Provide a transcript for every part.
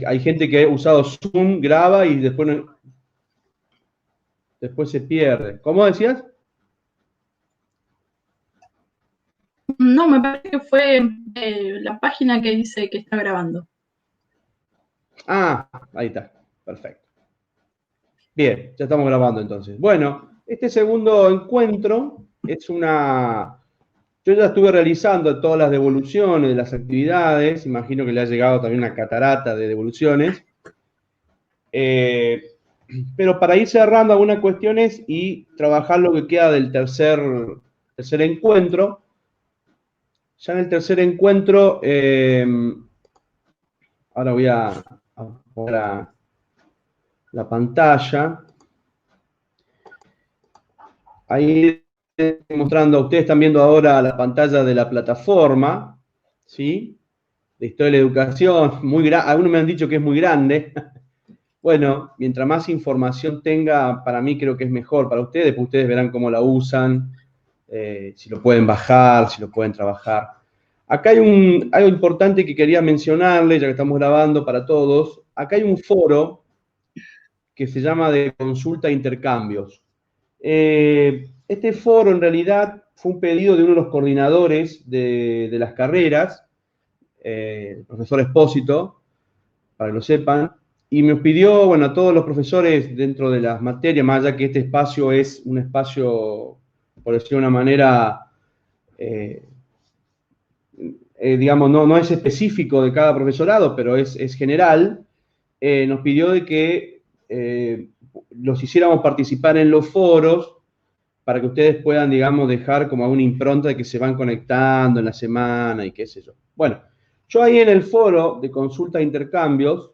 hay gente que ha usado Zoom, graba y después se pierde. ¿Cómo decías? No, me parece que fue la página que dice que está grabando. Ah, ahí está. Perfecto. Bien, ya estamos grabando entonces. Bueno, este segundo encuentro es una... Yo ya estuve realizando todas las devoluciones de las actividades. Imagino que le ha llegado también una catarata de devoluciones. Pero para ir cerrando algunas cuestiones y trabajar lo que queda del tercer encuentro. Ya en el tercer encuentro, ahora voy a poner la pantalla. Ahí estoy mostrando, ustedes están viendo ahora la pantalla de la plataforma, ¿sí? De Historia de la Educación, algunos me han dicho que es muy grande. Bueno, mientras más información tenga, para mí creo que es mejor para ustedes, porque ustedes verán cómo la usan, si lo pueden bajar, si lo pueden trabajar. Acá hay algo importante que quería mencionarles, ya que estamos grabando para todos. Acá hay un foro que se llama de consulta e intercambios. Este foro en realidad fue un pedido de uno de los coordinadores de las carreras, el profesor Espósito, para que lo sepan, y me pidió, bueno, a todos los profesores dentro de las materias, más allá que este espacio es un espacio, por decirlo de una manera, digamos, no es específico de cada profesorado, pero es general, nos pidió de que los hiciéramos participar en los foros para que ustedes puedan, digamos, dejar como una impronta de que se van conectando en la semana y qué sé yo. Bueno, yo ahí en el foro de consulta e intercambios,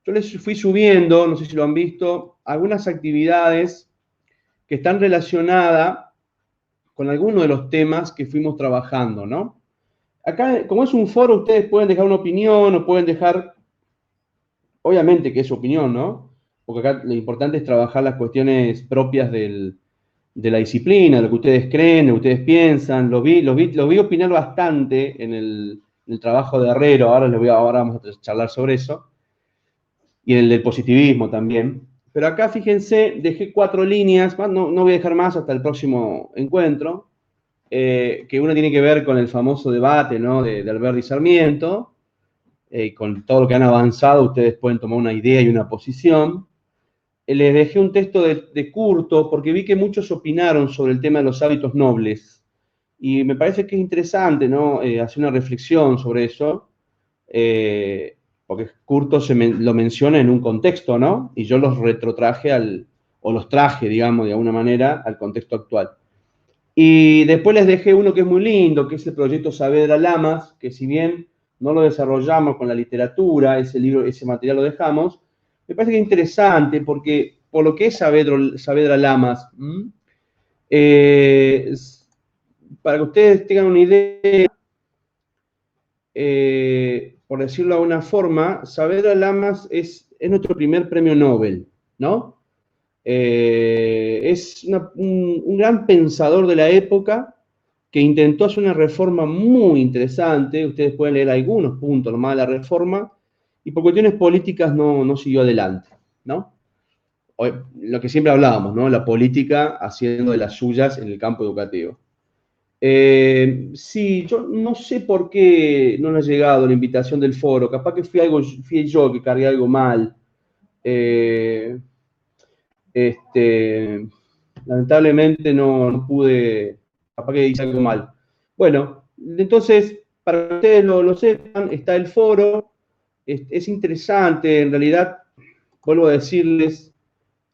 yo les fui subiendo, no sé si lo han visto, algunas actividades que están relacionadas con algunos de los temas que fuimos trabajando, ¿no? Acá, como es un foro, ustedes pueden dejar una opinión o pueden dejar, obviamente que es su opinión, ¿no? Porque acá lo importante es trabajar las cuestiones propias de la disciplina, lo que ustedes creen, lo que ustedes piensan. Lo vi opinar bastante en el trabajo de Herrero, ahora vamos a charlar sobre eso, y en el del positivismo también. Pero acá, fíjense, dejé 4 líneas, no voy a dejar más hasta el próximo encuentro, que una tiene que ver con el famoso debate, ¿no?, de Alberti y Sarmiento, con todo lo que han avanzado, ustedes pueden tomar una idea y una posición. Les dejé un texto de Curto, porque vi que muchos opinaron sobre el tema de los hábitos nobles, y me parece que es interesante, ¿no?, hacer una reflexión sobre eso, porque Curto lo menciona en un contexto, ¿no?, y yo los retrotraje o los traje, digamos, de alguna manera, al contexto actual. Y después les dejé uno que es muy lindo, que es el proyecto Saavedra Lamas, que si bien no lo desarrollamos con la literatura, ese material lo dejamos, me parece que es interesante porque por lo que es Saavedra Lamas, para que ustedes tengan una idea, por decirlo de alguna forma, Saavedra Lamas es nuestro primer premio Nobel, ¿no? Es un gran pensador de la época que intentó hacer una reforma muy interesante. Ustedes pueden leer algunos puntos nomás de la reforma, y por cuestiones políticas no siguió adelante, ¿no? Lo que siempre hablábamos, ¿no? La política haciendo de las suyas en el campo educativo. Sí, yo no sé por qué no nos ha llegado la invitación del foro. Capaz que fui yo que cargué algo mal. Lamentablemente no pude, capaz que hice algo mal. Bueno, entonces, para que ustedes lo sepan, está el foro, es interesante, en realidad, vuelvo a decirles,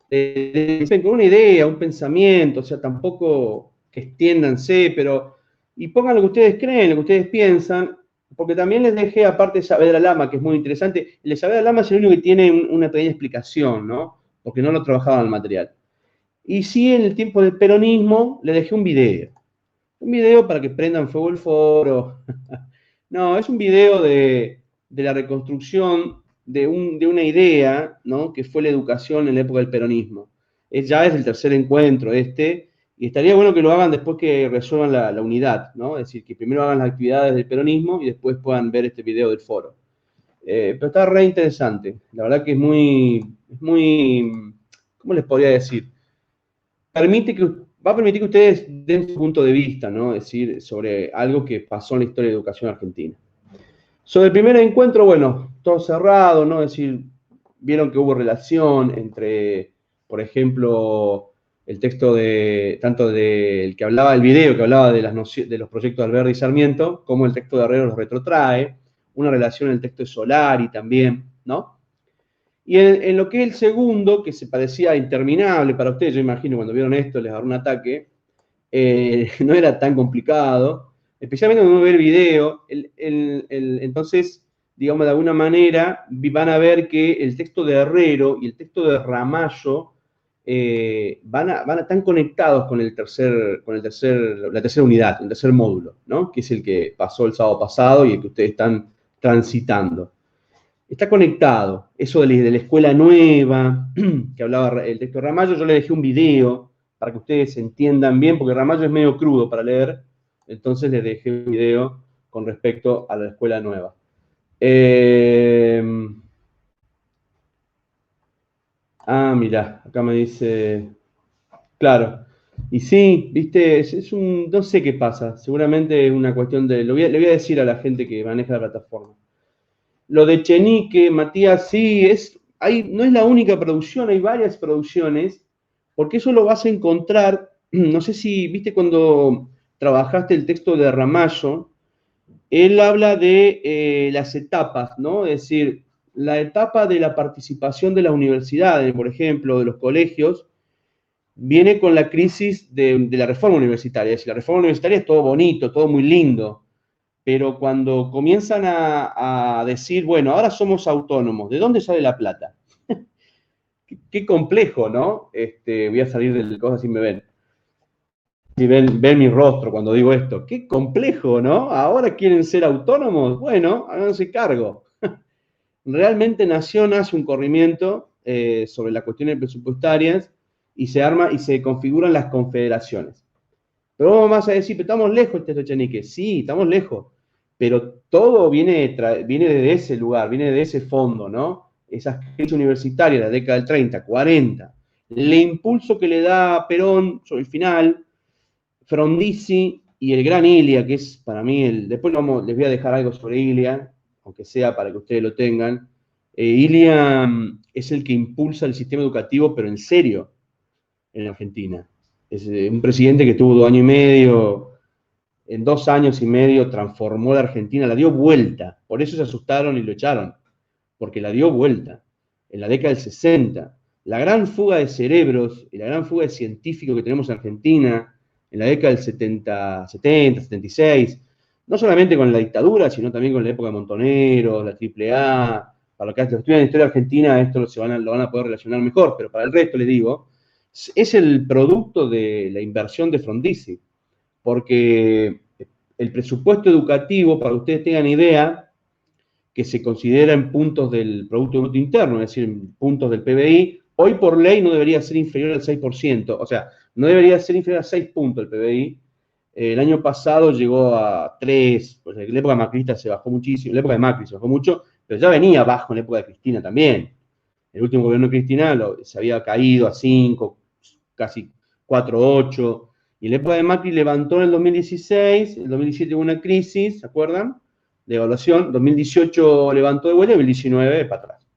con una idea, un pensamiento, o sea, tampoco que extiéndanse, pero, y pongan lo que ustedes creen, lo que ustedes piensan, porque también les dejé, aparte de Saavedra Lama, que es muy interesante, el de Saavedra Lama es el único que tiene una pequeña explicación, ¿no? Porque no lo trabajaba en el material. Y sí, en el tiempo del peronismo, le dejé un video. Un video para que prendan fuego el foro. No, es un video de la reconstrucción de una idea, ¿no?, que fue la educación en la época del peronismo. Ya es el tercer encuentro y estaría bueno que lo hagan después que resuelvan la unidad, ¿no? Es decir, que primero hagan las actividades del peronismo y después puedan ver este video del foro. pero está re interesante. La verdad que es muy, ¿cómo les podría decir? Va a permitir que ustedes den su punto de vista, ¿no? Es decir, sobre algo que pasó en la historia de educación argentina. Sobre el primer encuentro, bueno, todo cerrado, ¿no? Es decir, vieron que hubo relación entre, por ejemplo, el texto tanto del que hablaba, el video que hablaba de los proyectos de Alberdi y Sarmiento, como el texto de Herrero los retrotrae, una relación en el texto de Solari también, ¿no? Y en lo que es el segundo, que se parecía interminable para ustedes, yo imagino cuando vieron esto les agarró un ataque, no era tan complicado, especialmente cuando uno ve el video, entonces, digamos, de alguna manera van a ver que el texto de Herrero y el texto de Ramallo están conectados con la tercera unidad, el tercer módulo, ¿no? Que es el que pasó el sábado pasado y el que ustedes están transitando. Está conectado. Eso de la escuela nueva, que hablaba el texto de Ramallo, yo le dejé un video para que ustedes entiendan bien, porque Ramallo es medio crudo para leer, entonces les dejé un video con respecto a la escuela nueva. Mirá, acá me dice, claro, y sí, viste, no sé qué pasa, seguramente es una cuestión le voy a decir a la gente que maneja la plataforma. Lo de Chenique, Matías, sí, no es la única producción, hay varias producciones, porque eso lo vas a encontrar, no sé si, viste cuando trabajaste el texto de Ramallo, él habla de las etapas, ¿no? Es decir, la etapa de la participación de las universidades, por ejemplo, de los colegios, viene con la crisis de la reforma universitaria. Es decir, la reforma universitaria es todo bonito, todo muy lindo, pero cuando comienzan a decir, bueno, ahora somos autónomos, ¿de dónde sale la plata? Qué complejo, ¿no? Voy a salir de cosas si me ven. Si ven mi rostro cuando digo esto. Qué complejo, ¿no? Ahora quieren ser autónomos. Bueno, háganse cargo. Realmente Nación hace un corrimiento sobre las cuestiones presupuestarias y se arma y se configuran las confederaciones. Pero vos vas a decir, pero estamos lejos, Testo Chenique. Sí, estamos lejos. Pero todo viene de ese lugar, viene de ese fondo, ¿no? Esas crisis universitarias de la década del 30, 40, el impulso que le da Perón sobre el final, Frondizi y el gran Ilia, que es para mí después les voy a dejar algo sobre Ilia, aunque sea para que ustedes lo tengan. Ilia es el que impulsa el sistema educativo, pero en serio, en Argentina. Es un presidente que tuvo 2 años y medio, en 2 años y medio transformó la Argentina, la dio vuelta. Por eso se asustaron y lo echaron, porque la dio vuelta. En la década del 60, la gran fuga de cerebros y la gran fuga de científicos que tenemos en Argentina, en la década del 70, 76, no solamente con la dictadura, sino también con la época de Montoneros, la AAA. Para los que estudian la historia argentina, esto lo van a poder relacionar mejor, pero para el resto les digo, es el producto de la inversión de Frondizi, porque el presupuesto educativo, para que ustedes tengan idea, que se considera en puntos del Producto Bruto Interno, es decir, en puntos del PBI, hoy por ley no debería ser inferior al 6%, o sea, no debería ser inferior a 6 puntos el PBI. El año pasado llegó a 3, pues en la época macrista se bajó muchísimo, en la época de Macri se bajó mucho, pero ya venía bajo en la época de Cristina también. El último gobierno de Cristina se había caído a 5, casi 4,8, y en la época de Macri levantó en el 2016, en el 2017 hubo una crisis, ¿se acuerdan? De evaluación, 2018 levantó de vuelta y 2019 para atrás.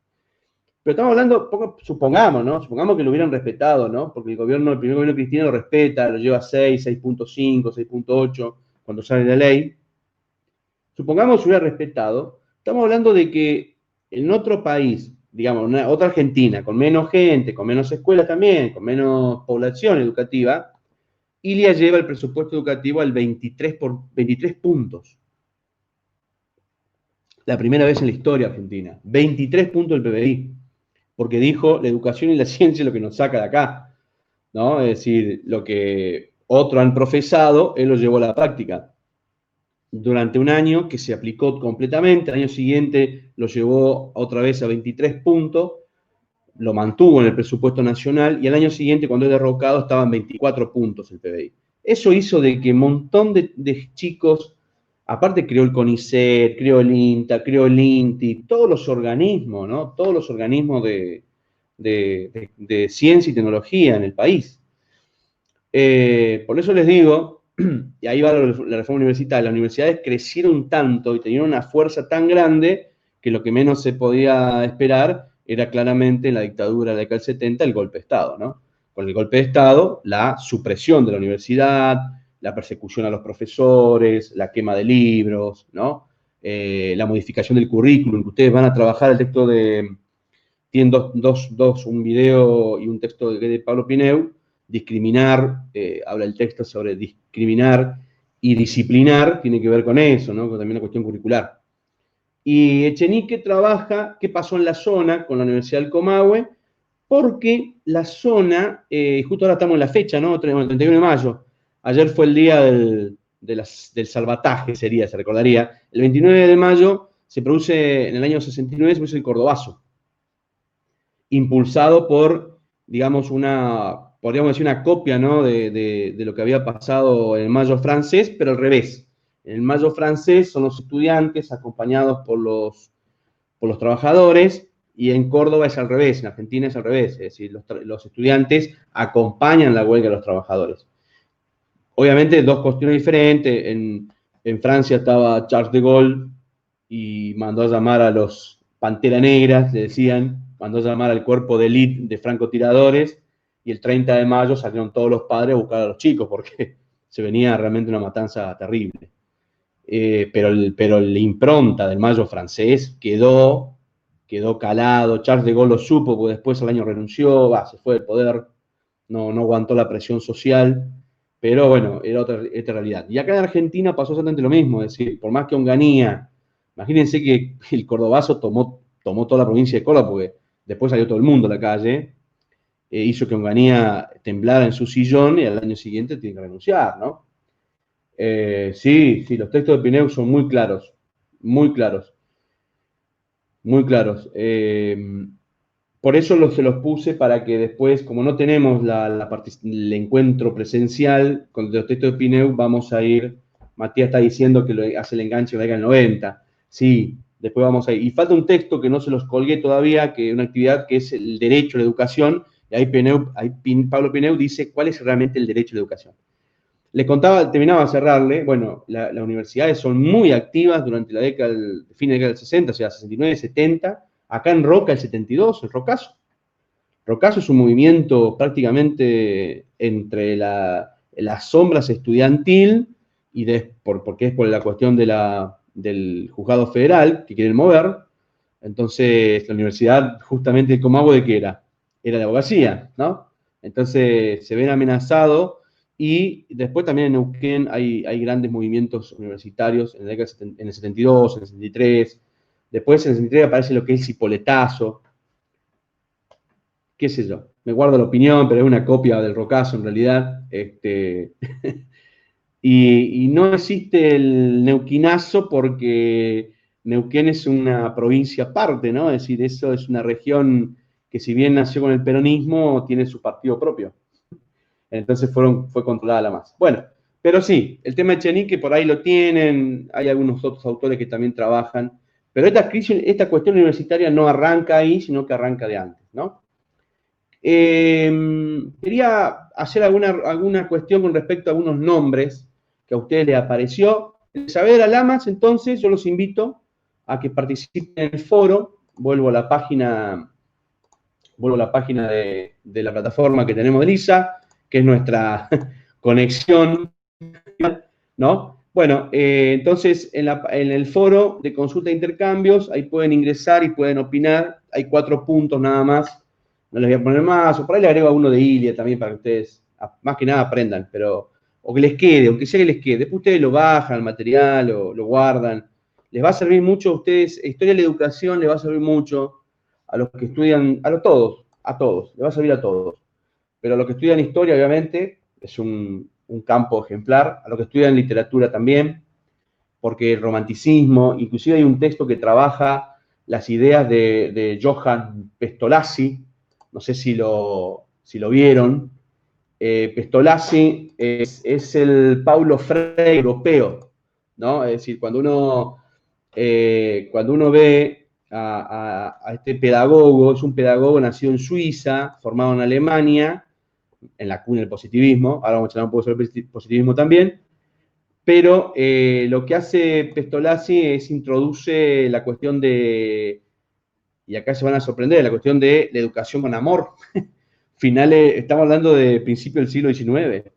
Pero estamos hablando, supongamos, ¿no? Supongamos que lo hubieran respetado, ¿no? Porque el primer gobierno de Cristina lo respeta, lo lleva a 6, 6.5, 6.8, cuando sale la ley. Supongamos que hubiera respetado. Estamos hablando de que en otro país, digamos, otra Argentina, con menos gente, con menos escuelas también, con menos población educativa, Ilia lleva el presupuesto educativo al 23 puntos. La primera vez en la historia argentina. 23 puntos del PBI. Porque dijo, la educación y la ciencia es lo que nos saca de acá, ¿no? Es decir, lo que otros han profesado, él lo llevó a la práctica. Durante un año que se aplicó completamente, el año siguiente lo llevó otra vez a 23 puntos, lo mantuvo en el presupuesto nacional, y al año siguiente, cuando es derrocado, estaba en 24 puntos el PBI. Eso hizo de que un montón de chicos Aparte creó el CONICET, creó el INTA, creó el INTI, todos los organismos, ¿no? Todos los organismos de ciencia y tecnología en el país. Por eso les digo, y ahí va la reforma universitaria, las universidades crecieron tanto y tenían una fuerza tan grande que lo que menos se podía esperar era claramente en la dictadura de la década del 70 el golpe de Estado, ¿no? Con el golpe de Estado, la supresión de la universidad, la persecución a los profesores, la quema de libros, ¿no? La modificación del currículum, que ustedes van a trabajar el texto de... Tienen un video y un texto de Pablo Pineu, discriminar, habla el texto sobre discriminar y disciplinar, tiene que ver con eso, ¿no? Con también la cuestión curricular. Y Echenique trabaja, ¿qué pasó en la zona con la Universidad del Comahue? Porque la zona, justo ahora estamos en la fecha, ¿no? El 31 de mayo. Ayer fue el día del salvataje, se recordaría. El 29 de mayo se produce, en el año 69, se produce el Cordobazo, impulsado por, digamos, podríamos decir una copia, ¿no? de lo que había pasado en el Mayo francés, pero al revés. En el Mayo francés son los estudiantes acompañados por los trabajadores, y en Córdoba es al revés, en Argentina es al revés, es decir, los estudiantes acompañan la huelga de los trabajadores. Obviamente, dos cuestiones diferentes. En Francia estaba Charles de Gaulle y mandó a llamar a los Pantera Negras, le decían, mandó a llamar al cuerpo de élite de francotiradores, y el 30 de mayo salieron todos los padres a buscar a los chicos porque se venía realmente una matanza terrible. Pero la impronta del Mayo francés quedó calado. Charles de Gaulle lo supo, porque después al año renunció, se fue del poder, no aguantó la presión social, pero bueno, era otra realidad. Y acá en Argentina pasó exactamente lo mismo, es decir, por más que Onganía, imagínense que el Cordobazo tomó toda la provincia de Córdoba, porque después salió todo el mundo a la calle, hizo que Onganía temblara en su sillón, y al año siguiente tiene que renunciar, ¿no? Sí, los textos de Pineu son muy claros, muy claros, muy claros. Por eso se los puse, para que después, como no tenemos el encuentro presencial con los textos de Pineu, vamos a ir. Matías está diciendo que hace el enganche en la década del 90. Sí, después vamos a ir. Y falta un texto que no se los colgué todavía, que es una actividad que es el derecho a la educación. Y ahí Pablo Pineu dice cuál es realmente el derecho a la educación. Les contaba, terminaba de cerrarle, bueno, las universidades son muy activas durante la década, fin de la década del 60, o sea, 69, 70, acá en Roca el 72, el Rocazo. Rocazo es un movimiento prácticamente entre las sombras estudiantil y porque es por la cuestión del juzgado federal que quieren mover. Entonces, la universidad, justamente, ¿cómo hago de qué era? Era de abogacía, ¿no? Entonces, se ven amenazados. Y después también en Neuquén hay grandes movimientos universitarios en el 72, en el 73. Después en el 73 aparece lo que es el cipoletazo. Qué sé yo, me guardo la opinión, pero es una copia del Rocazo en realidad. Y no existe el neuquinazo porque Neuquén es una provincia aparte, ¿no? Es decir, eso es una región que, si bien nació con el peronismo, tiene su partido propio. Entonces fue controlada la masa. Bueno, pero sí, el tema de Echenique por ahí lo tienen, hay algunos otros autores que también trabajan, pero esta cuestión universitaria no arranca ahí, sino que arranca de antes, ¿no? Quería hacer alguna cuestión con respecto a algunos nombres que a ustedes les apareció. El Saavedra Lamas, entonces, yo los invito a que participen en el foro. Vuelvo a la página de la plataforma que tenemos de LISA, que es nuestra conexión, ¿no? Bueno, entonces en el foro de consulta de intercambios, ahí pueden ingresar y pueden opinar. Hay 4 puntos nada más, no les voy a poner más, o por ahí le agrego a uno de Ilia también para que ustedes, más que nada, aprendan, o que les quede, aunque sea que les quede. Después ustedes lo bajan, el material, o lo guardan. Les va a servir mucho a ustedes, historia de la educación les va a servir mucho a los que estudian, a todos, les va a servir a todos. Pero a los que estudian historia, obviamente, es un campo ejemplar. A los que estudian literatura también, porque el romanticismo, inclusive hay un texto que trabaja las ideas de Johann Pestolazzi, no sé si lo vieron. Pestolazzi es el Paulo Freire europeo, ¿no? Es decir, cuando uno ve a este pedagogo, es un pedagogo nacido en Suiza, formado en Alemania, en la cuna del positivismo, ahora vamos a hablar un poco sobre el positivismo también, pero lo que hace Pestolazzi es introduce la cuestión de, y acá se van a sorprender, la cuestión de la educación con amor. Estamos hablando de principio del siglo XIX,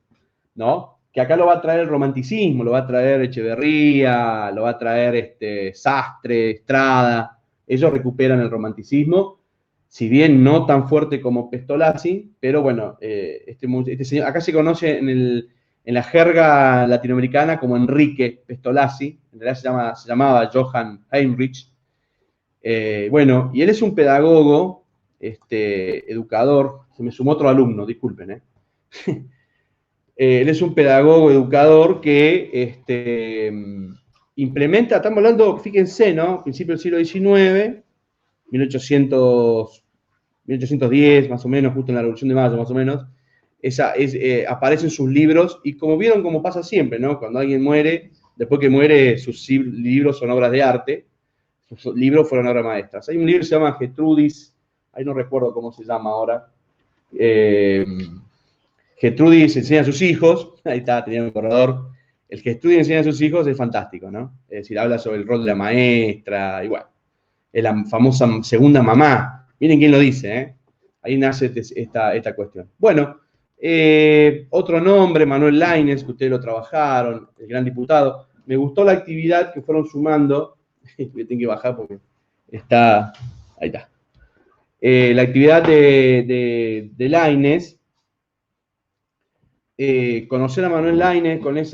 ¿no? Que acá lo va a traer el romanticismo, lo va a traer Echeverría, lo va a traer Sastre, Estrada. Ellos recuperan el romanticismo, si bien no tan fuerte como Pestolazzi, pero bueno, este señor, acá se conoce en la jerga latinoamericana como Enrique Pestolazzi, en realidad se llamaba Johann Heinrich. Bueno, y él es un pedagogo, educador, se me sumó otro alumno, disculpen, él es un pedagogo educador que implementa, estamos hablando, fíjense, ¿no? Principio del siglo XIX, 1810, más o menos, justo en la Revolución de Mayo, más o menos, aparecen sus libros, y como vieron, como pasa siempre, ¿no? Cuando alguien muere, después que muere, sus libros son obras de arte, sus libros fueron obras maestras. Hay un libro que se llama Gertrudis, ahí no recuerdo cómo se llama ahora, Gertrudis enseña a sus hijos, ahí está, tenía un corredor. El Gertrudis enseña a sus hijos es fantástico, ¿no? Es decir, habla sobre el rol de la maestra, y bueno, es la famosa segunda mamá. Miren quién lo dice, ¿eh? Ahí nace esta cuestión. Bueno, otro nombre, Manuel Laínez, que ustedes lo trabajaron, el gran diputado. Me gustó la actividad que fueron sumando. Me tengo que bajar porque está. Ahí está. La actividad de Laínez. Conocer a Manuel Laínez con un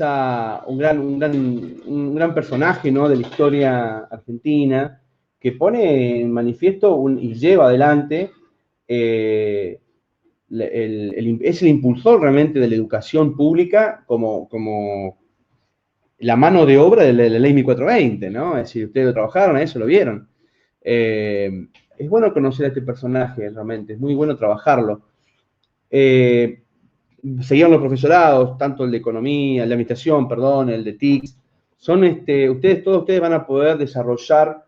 gran personaje, ¿no? De la historia argentina, que pone en manifiesto y lleva adelante, es el impulsor realmente de la educación pública como la mano de obra de la ley 1420, ¿no? Es decir, ustedes lo trabajaron, a eso lo vieron. Es bueno conocer a este personaje, realmente, es muy bueno trabajarlo. Seguían los profesorados, tanto el de economía, el de administración, perdón, el de TICS. Todos ustedes van a poder desarrollar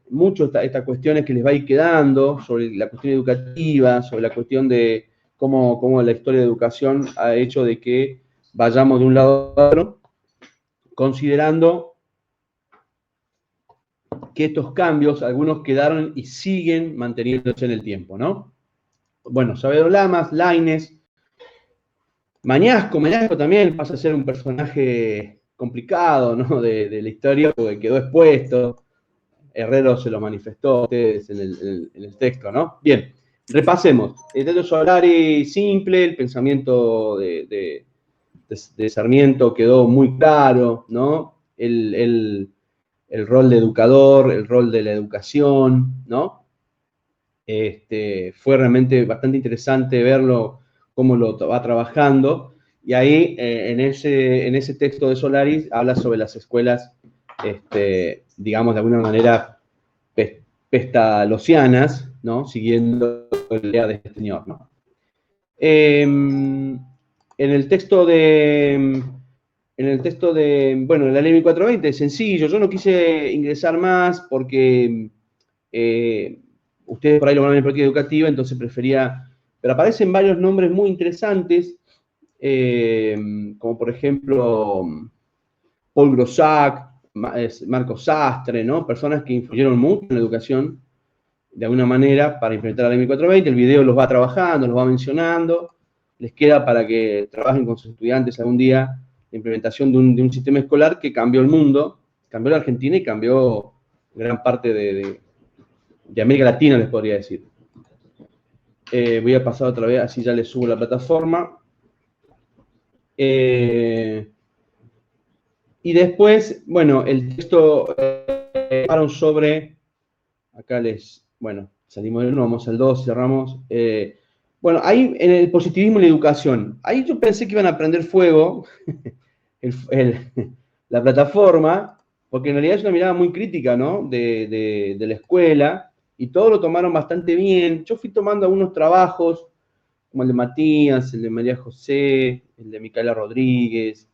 mucho estas cuestiones que les va a ir quedando sobre la cuestión educativa, sobre la cuestión de cómo la historia de educación ha hecho de que vayamos de un lado a otro, considerando que estos cambios, algunos quedaron y siguen manteniéndose en el tiempo, ¿no? Bueno, Saavedra Lamas, Laínez, Mañasco también pasa a ser un personaje complicado, ¿no? de la historia, porque quedó expuesto. Herrero se lo manifestó a ustedes en el texto, ¿no? Bien, repasemos. El Teto Solari simple, el pensamiento de Sarmiento quedó muy claro, ¿no? El rol de educador, el rol de la educación, ¿no? Fue realmente bastante interesante verlo, cómo lo va trabajando, y ahí en ese texto de Solari habla sobre las escuelas, digamos, de alguna manera pestalozzianas, ¿no? Siguiendo la idea de este señor, ¿no? En el texto de, bueno, la ley 1420 es sencillo, yo no quise ingresar más porque ustedes por ahí lo van a ver en política educativa, entonces prefería, pero aparecen varios nombres muy interesantes, como por ejemplo Paul Grossac, Marcos Sastre, ¿no? Personas que influyeron mucho en la educación de alguna manera para implementar la ley 1420. El video los va trabajando, los va mencionando, les queda para que trabajen con sus estudiantes algún día la implementación de un sistema escolar que cambió el mundo, cambió la Argentina y cambió gran parte de América Latina, les podría decir. Voy a pasar otra vez, así ya les subo la plataforma. Y después, bueno, el texto sobre, acá bueno, salimos del 1, vamos al 2, cerramos. Bueno, ahí en el positivismo y la educación, ahí yo pensé que iban a prender fuego la plataforma, porque en realidad es una mirada muy crítica, ¿no? De la escuela, y todo lo tomaron bastante bien. Yo fui tomando algunos trabajos, como el de Matías, el de María José, el de Micaela Rodríguez,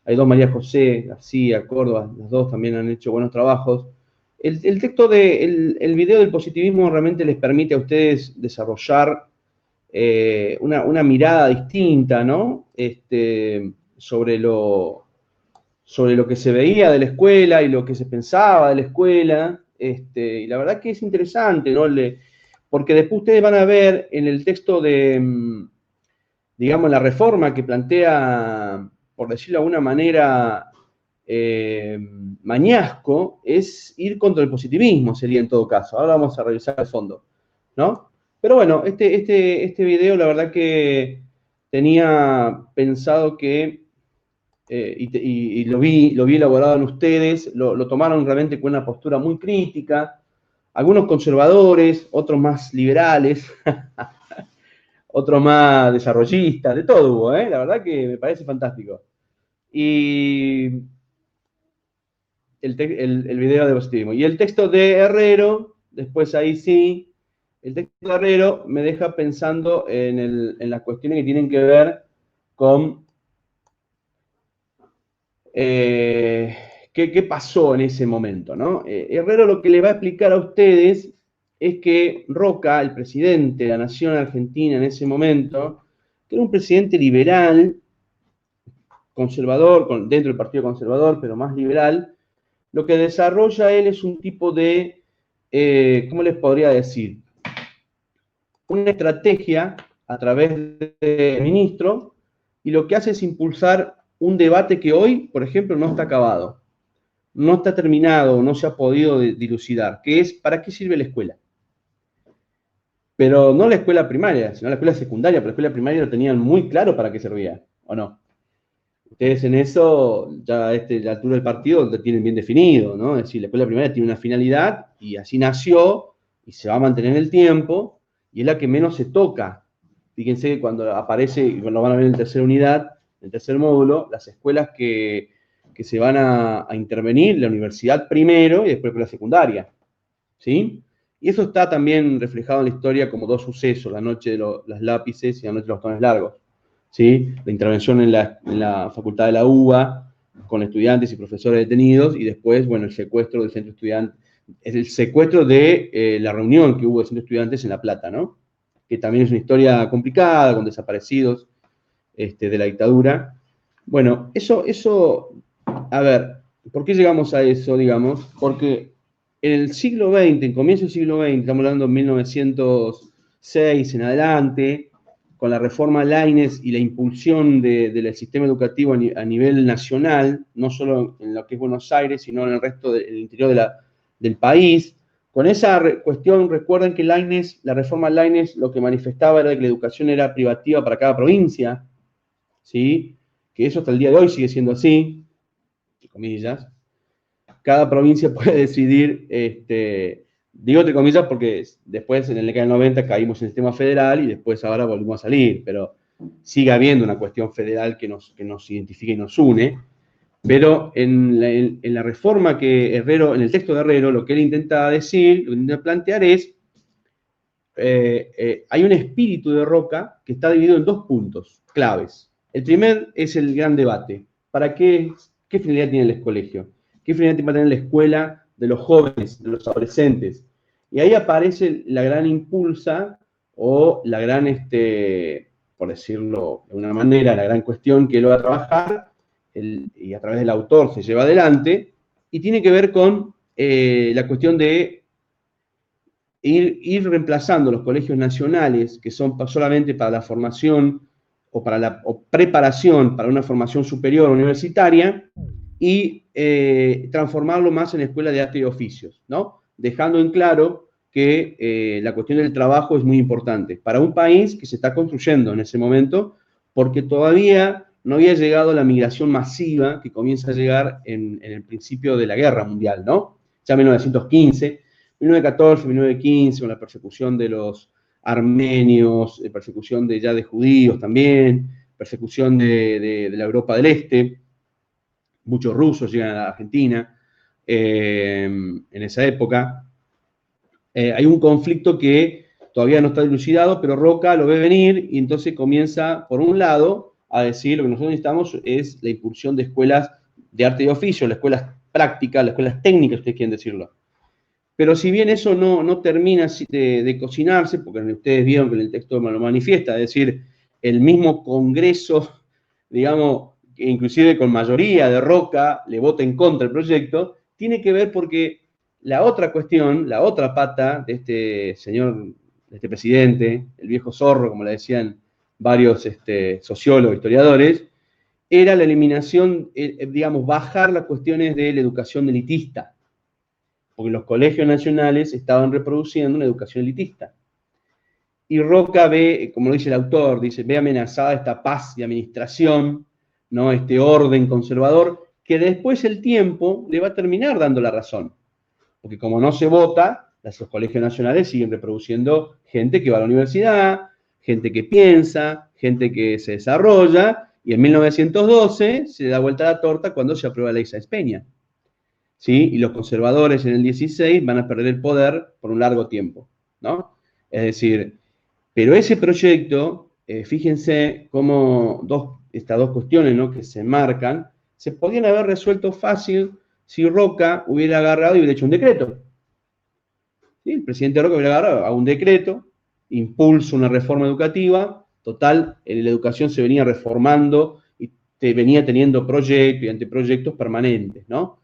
hay dos María José, García, Córdoba, las dos también han hecho buenos trabajos. El texto el video del positivismo realmente les permite a ustedes desarrollar una mirada distinta, ¿no? Sobre lo que se veía de la escuela y lo que se pensaba de la escuela. Y la verdad que es interesante, ¿no? Porque después ustedes van a ver en el texto digamos, la reforma que plantea, por decirlo de alguna manera, Mañasco, es ir contra el positivismo, sería en todo caso. Ahora vamos a revisar el fondo, ¿no? Pero bueno, este video la verdad que tenía pensado que, y lo vi elaborado en ustedes, lo tomaron realmente con una postura muy crítica, algunos conservadores, otros más liberales, otros más desarrollistas, de todo hubo, ¿eh? La verdad que me parece fantástico. Y el video de positivismo. Y el texto de Herrero, después ahí sí, el texto de Herrero me deja pensando en las cuestiones que tienen que ver con qué pasó en ese momento, ¿no? Herrero lo que le va a explicar a ustedes es que Roca, el presidente de la Nación Argentina en ese momento, que era un presidente liberal, conservador, dentro del Partido Conservador, pero más liberal, lo que desarrolla él es un tipo de, ¿cómo les podría decir? Una estrategia a través del ministro, y lo que hace es impulsar un debate que hoy, por ejemplo, no está acabado, no está terminado, no se ha podido dilucidar, que es ¿para qué sirve la escuela? Pero no la escuela primaria, sino la escuela secundaria, pero la escuela primaria lo tenían muy claro para qué servía, ¿o no? Ustedes en eso, ya a la altura del partido, lo tienen bien definido, ¿no? Es decir, la escuela primaria tiene una finalidad y así nació y se va a mantener en el tiempo y es la que menos se toca. Fíjense que cuando aparece, y lo van a ver en la tercera unidad, en el tercer módulo, las escuelas que se van a intervenir, la universidad primero y después la secundaria, ¿sí? Y eso está también reflejado en la historia como dos sucesos, la noche de los lápices y la noche de los bastones largos. ¿Sí? La intervención en la facultad de la UBA con estudiantes y profesores detenidos y después, bueno, el secuestro del centro estudiante, el secuestro de la reunión que hubo de centro estudiantes en La Plata, ¿no? Que también es una historia complicada, con desaparecidos de la dictadura. Bueno, eso, a ver, ¿por qué llegamos a eso, digamos? Porque en el siglo XX, en comienzo del siglo XX, estamos hablando de 1906 en adelante, con la reforma Laínez y la impulsión del sistema educativo a nivel nacional, no solo en lo que es Buenos Aires, sino en el resto del interior del país. Con esa cuestión, recuerden que Laínez, la reforma Laínez, lo que manifestaba era que la educación era privativa para cada provincia, ¿sí? Que eso hasta el día de hoy sigue siendo así, entre comillas. Cada provincia puede decidir, digo entre comillas porque después en la década del 90 caímos en el sistema federal y después ahora volvimos a salir, pero sigue habiendo una cuestión federal que nos identifica y nos une. Pero en la reforma que Herrero, en el texto de Herrero, lo que él intenta decir, lo que intenta plantear es, hay un espíritu de Roca que está dividido en dos puntos claves. El primer es el gran debate. ¿Para qué finalidad tiene el colegio? ¿Qué finalidad va a tener la escuela de los jóvenes, de los adolescentes? Y ahí aparece la gran impulsa o la gran, por decirlo de una manera, la gran cuestión que él va a trabajar y a través del autor se lleva adelante, y tiene que ver con la cuestión de ir reemplazando los colegios nacionales, que son solamente para la formación o para la preparación para una formación superior universitaria, y transformarlo más en escuela de arte y oficios, ¿no? Dejando en claro que la cuestión del trabajo es muy importante para un país que se está construyendo en ese momento, porque todavía no había llegado la migración masiva que comienza a llegar en el principio de la guerra mundial, ¿no? Ya en 1915, 1914, 1915, con la persecución de los armenios, persecución ya de judíos también, persecución de la Europa del Este. Muchos rusos llegan a la Argentina en esa época. Hay un conflicto que todavía no está dilucidado, pero Roca lo ve venir y entonces comienza, por un lado, a decir lo que nosotros necesitamos es la impulsión de escuelas de arte y oficio, las escuelas prácticas, las escuelas técnicas, ustedes quieren decirlo. Pero si bien eso no termina de cocinarse, porque ustedes vieron que en el texto me lo manifiesta, es decir, el mismo Congreso, digamos, inclusive con mayoría de Roca, le vota en contra del proyecto, tiene que ver porque la otra cuestión, la otra pata de este señor, de este presidente, el viejo zorro, como le decían varios sociólogos, historiadores, era la eliminación, digamos, bajar las cuestiones de la educación elitista, porque los colegios nacionales estaban reproduciendo una educación elitista. Y Roca ve, como lo dice el autor, dice, ve amenazada esta paz de administración, ¿no? Este orden conservador, que después el tiempo le va a terminar dando la razón. Porque como no se vota, los colegios nacionales siguen reproduciendo gente que va a la universidad, gente que piensa, gente que se desarrolla, y en 1912 se da vuelta la torta cuando se aprueba la ley Sáenz Peña. ¿Sí? Y los conservadores en el 16 van a perder el poder por un largo tiempo, ¿no? Es decir, pero ese proyecto, fíjense cómo estas dos cuestiones, ¿no?, que se marcan, se podían haber resuelto fácil si Roca hubiera agarrado y hubiera hecho un decreto. ¿Sí? El presidente Roca hubiera agarrado a un decreto, impulsa una reforma educativa, total, la educación se venía reformando y venía teniendo proyectos y anteproyectos permanentes, ¿no?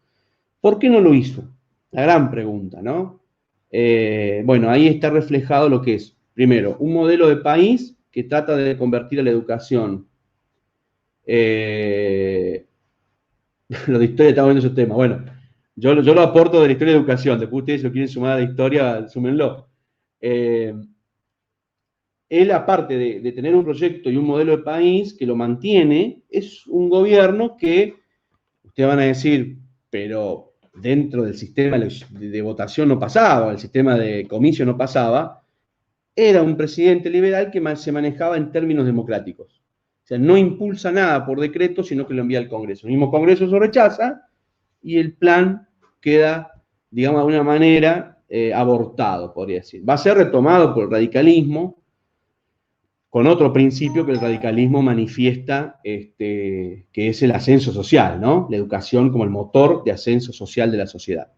¿Por qué no lo hizo? La gran pregunta, ¿no? Bueno, ahí está reflejado lo que es, primero, un modelo de país que trata de convertir a la educación. Lo de historia estamos viendo esos temas. Bueno, yo lo aporto de la historia de educación. Después ustedes, si lo quieren sumar a la historia, súmenlo. Él, aparte de tener un proyecto y un modelo de país que lo mantiene, es un gobierno que, ustedes van a decir, pero dentro del sistema de votación no pasaba, el sistema de comicio no pasaba, era un presidente liberal que se manejaba en términos democráticos. O sea, no impulsa nada por decreto, sino que lo envía al Congreso. El mismo Congreso lo rechaza y el plan queda, digamos, de alguna manera abortado, podría decir. Va a ser retomado por el radicalismo, con otro principio que el radicalismo manifiesta, que es el ascenso social, ¿no? La educación como el motor de ascenso social de la sociedad.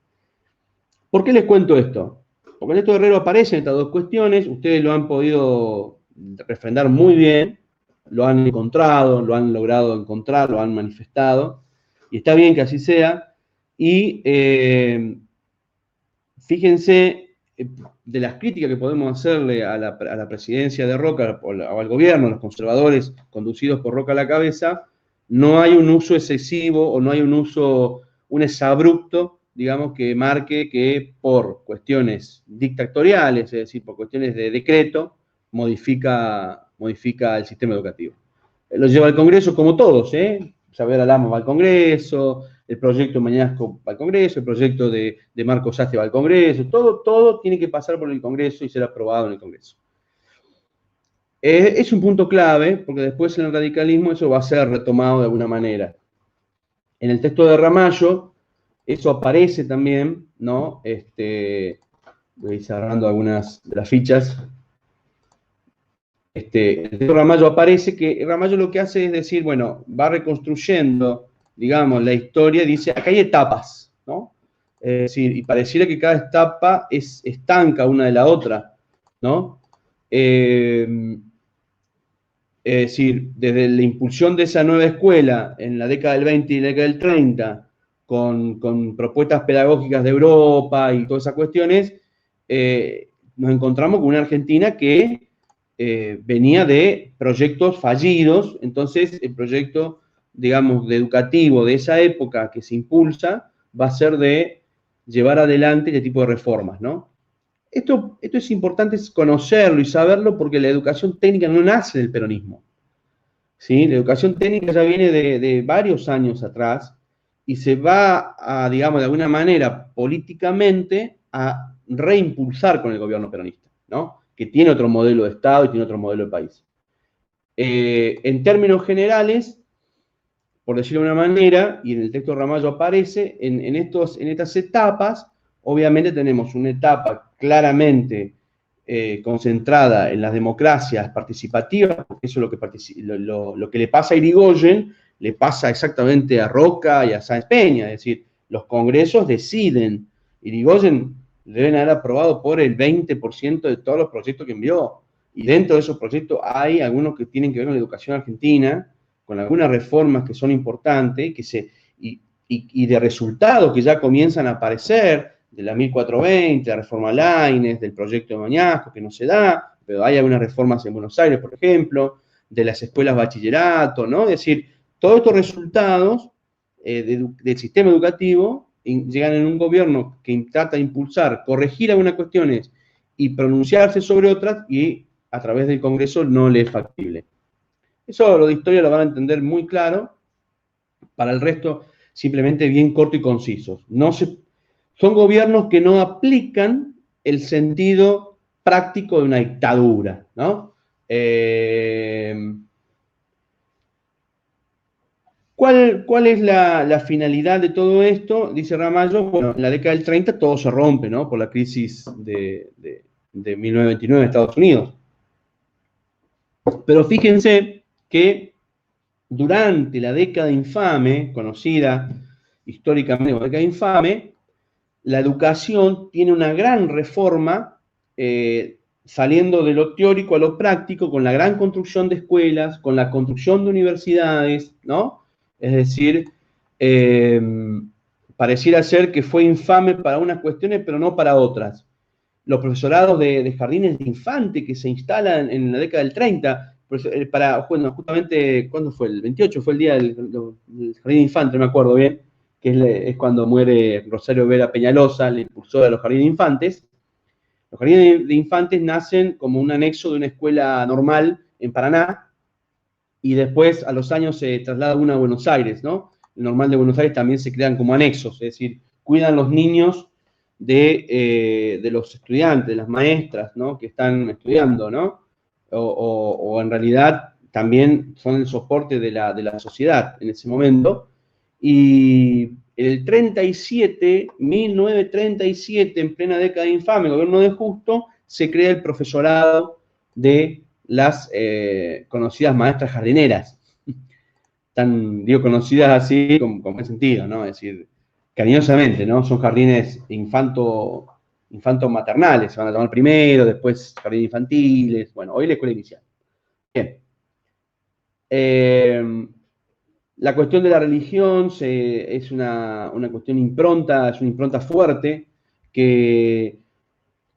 ¿Por qué les cuento esto? Porque en estos guerreros aparecen estas dos cuestiones, ustedes lo han podido refrendar muy bien, lo han encontrado, lo han logrado encontrar, lo han manifestado, y está bien que así sea, y fíjense de las críticas que podemos hacerle a la presidencia de Roca o al gobierno, a los conservadores conducidos por Roca a la cabeza, no hay un uso excesivo o no hay un exabrupto, digamos, que marque que por cuestiones dictatoriales, es decir, por cuestiones de decreto, modifica el sistema educativo. Lo lleva al Congreso como todos, Xavier Alamo va al Congreso, el proyecto Mañasco va al Congreso, el proyecto de Marco Sastre va al Congreso, todo tiene que pasar por el Congreso y ser aprobado en el Congreso. Es un punto clave, porque después en el radicalismo eso va a ser retomado de alguna manera. En el texto de Ramallo, eso aparece también, ¿no? Voy a ir cerrando algunas de las fichas. El texto de Ramallo aparece que Ramallo lo que hace es decir, bueno, va reconstruyendo, digamos, la historia, dice, acá hay etapas, ¿no? Es decir, y pareciera que cada etapa es estanca una de la otra, ¿no? Es decir, desde la impulsión de esa nueva escuela en la década del 20 y la década del 30, con propuestas pedagógicas de Europa y todas esas cuestiones, nos encontramos con una Argentina que venía de proyectos fallidos, entonces el proyecto, digamos, de educativo de esa época que se impulsa va a ser de llevar adelante este tipo de reformas, ¿no? Esto es importante conocerlo y saberlo porque la educación técnica no nace del peronismo, ¿sí? La educación técnica ya viene de varios años atrás y se va a, digamos, de alguna manera, políticamente, a reimpulsar con el gobierno peronista, ¿no? Que tiene otro modelo de Estado y tiene otro modelo de país. En términos generales, por decirlo de una manera, y en el texto de Ramallo aparece, en estas etapas, obviamente tenemos una etapa claramente concentrada en las democracias participativas, porque eso es lo que le pasa a Irigoyen, le pasa exactamente a Roca y a Sáenz Peña, es decir, los congresos deciden. Irigoyen deben haber aprobado por el 20% de todos los proyectos que envió, y dentro de esos proyectos hay algunos que tienen que ver con la educación argentina, con algunas reformas que son importantes, y de resultados que ya comienzan a aparecer, de la 1420, la reforma Laínez, del proyecto de Mañasco, que no se da, pero hay algunas reformas en Buenos Aires, por ejemplo, de las escuelas bachillerato, ¿no? Es decir, todos estos resultados del sistema educativo llegan en un gobierno que trata de impulsar, corregir algunas cuestiones y pronunciarse sobre otras, y a través del Congreso no le es factible. Eso lo de historia lo van a entender muy claro. Para el resto, simplemente bien corto y conciso. Son gobiernos que no aplican el sentido práctico de una dictadura, ¿no? ¿Cuál es la finalidad de todo esto? Dice Ramallo, bueno, en la década del 30 todo se rompe, ¿no? Por la crisis de 1929 en Estados Unidos. Pero fíjense que durante la década infame, conocida históricamente como década infame, la educación tiene una gran reforma, saliendo de lo teórico a lo práctico, con la gran construcción de escuelas, con la construcción de universidades, ¿no? Es decir, pareciera ser que fue infame para unas cuestiones, pero no para otras. Los profesorados de jardines de infante que se instalan en la década del 30, bueno, justamente, ¿cuándo fue? El 28 fue el día del jardín de infante, no me acuerdo bien, que es cuando muere Rosario Vera Peñalosa, la impulsora de los jardines de infantes. Los jardines de infantes nacen como un anexo de una escuela normal en Paraná, y después a los años se traslada una a Buenos Aires, ¿no? El normal de Buenos Aires también se crean como anexos, es decir, cuidan los niños de los estudiantes, de las maestras, ¿no? Que están estudiando, ¿no? O en realidad también son el soporte de la sociedad en ese momento. Y en el 1937, en plena década infame, el gobierno de Justo, se crea el profesorado de las conocidas maestras jardineras. Digo conocidas así con buen sentido, ¿no? Es decir, cariñosamente, ¿no? Son jardines infanto-maternales, se van a llamar primero, después jardines infantiles, bueno, hoy la escuela inicial. Bien. La cuestión de la religión es una cuestión impronta, es una impronta fuerte que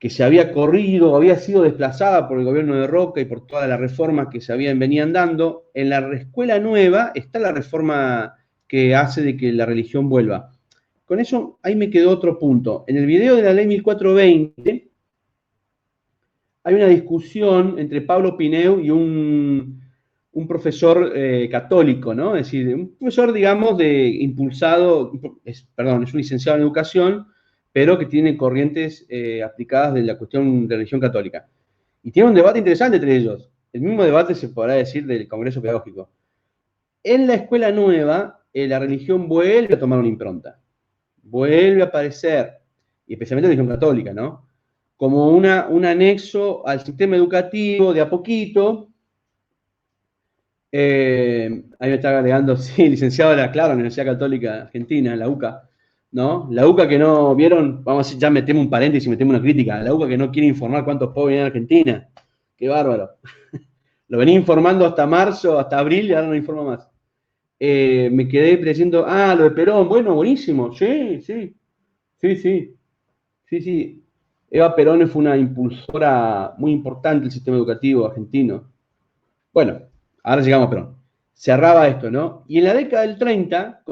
se había corrido, había sido desplazada por el gobierno de Roca y por todas las reformas que se venían dando. En la escuela nueva está la reforma que hace de que la religión vuelva. Con eso, ahí me quedó otro punto. En el video de la ley 1420 hay una discusión entre Pablo Pineu y un profesor católico, ¿no? Es decir, un profesor, digamos, es un licenciado en educación, pero que tiene corrientes aplicadas de la cuestión de religión católica. Y tiene un debate interesante entre ellos. El mismo debate se podrá decir del Congreso Pedagógico. En la escuela nueva, la religión vuelve a tomar una impronta. Vuelve a aparecer, y especialmente la religión católica, ¿no? Como un anexo al sistema educativo de a poquito. Ahí me está agregando, sí, licenciado de la Universidad Católica Argentina, la UCA, ¿no? La UCA que no, ¿vieron? Vamos a decir, ya metemos un paréntesis y metemos una crítica. La UCA que no quiere informar cuántos pobres hay en Argentina. Qué bárbaro. Lo venía informando hasta marzo, hasta abril, y ahora no informa más. Me quedé leyendo, lo de Perón, bueno, buenísimo, sí. Eva Perón fue una impulsora muy importante del sistema educativo argentino. Bueno, ahora llegamos a Perón. Cerraba esto, ¿no? Y en la década del 30,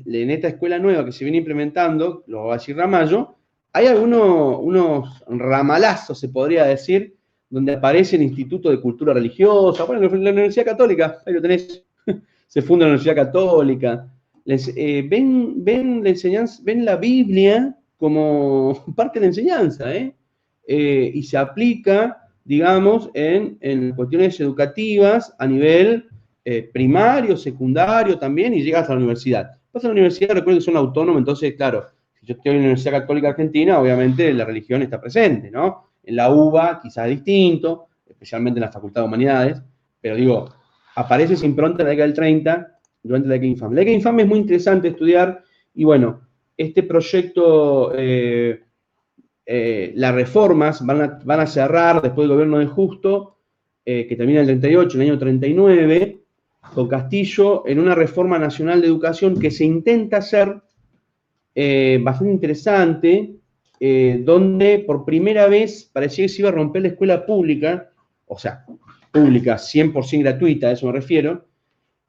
en esta escuela nueva que se viene implementando, lo va a decir Ramallo, hay unos ramalazos, se podría decir, donde aparece el Instituto de Cultura Religiosa, bueno, la Universidad Católica, ahí lo tenés, se funda la Universidad Católica. Ven la enseñanza, ven la Biblia como parte de la enseñanza, y se aplica, digamos, en cuestiones educativas a nivel primario, secundario también, y llega hasta la universidad. Pasa a la universidad, recuerdo que son autónomos, entonces, claro, si yo estoy en la Universidad Católica Argentina, obviamente la religión está presente, ¿no? En la UBA quizás distinto, especialmente en la Facultad de Humanidades, pero digo, aparece esa impronta en la década del 30, durante la década infame. La década infame es muy interesante estudiar, y bueno, este proyecto, las reformas van a cerrar después del gobierno de Justo, que termina en el 38, en el año 39, con Castillo, en una reforma nacional de educación que se intenta hacer bastante interesante, donde por primera vez parecía que se iba a romper la escuela pública, o sea, pública 100% gratuita, a eso me refiero,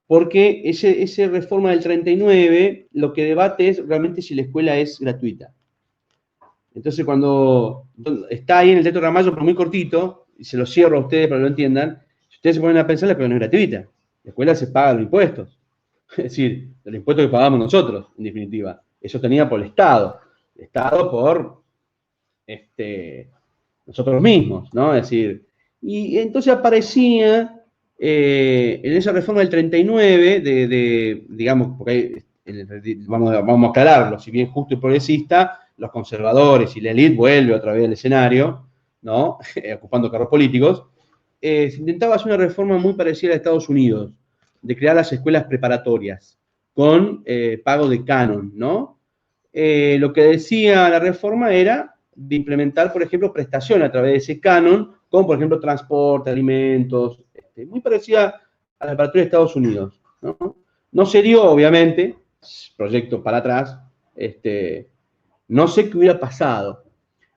porque esa reforma del 39 lo que debate es realmente si la escuela es gratuita. Entonces, cuando está ahí en el texto de Ramallo, pero muy cortito, y se lo cierro a ustedes para que lo entiendan, si ustedes se ponen a pensar, la escuela no es gratuita. La escuela se paga los impuestos. Es decir, los impuestos que pagamos nosotros, en definitiva. Es sostenida por el Estado. El Estado por nosotros mismos, ¿no? Es decir, y entonces aparecía en esa reforma del 39, digamos, porque vamos a aclararlo, si bien justo y progresista, los conservadores y la élite vuelve otra vez al escenario, ¿no? Ocupando cargos políticos, se intentaba hacer una reforma muy parecida a la de Estados Unidos, de crear las escuelas preparatorias con pago de canon, ¿no? Lo que decía la reforma era de implementar, por ejemplo, prestaciones a través de ese canon, como por ejemplo transporte, alimentos, muy parecida a la preparatoria de Estados Unidos, ¿no? No se dio, obviamente, proyecto para atrás, no sé qué hubiera pasado.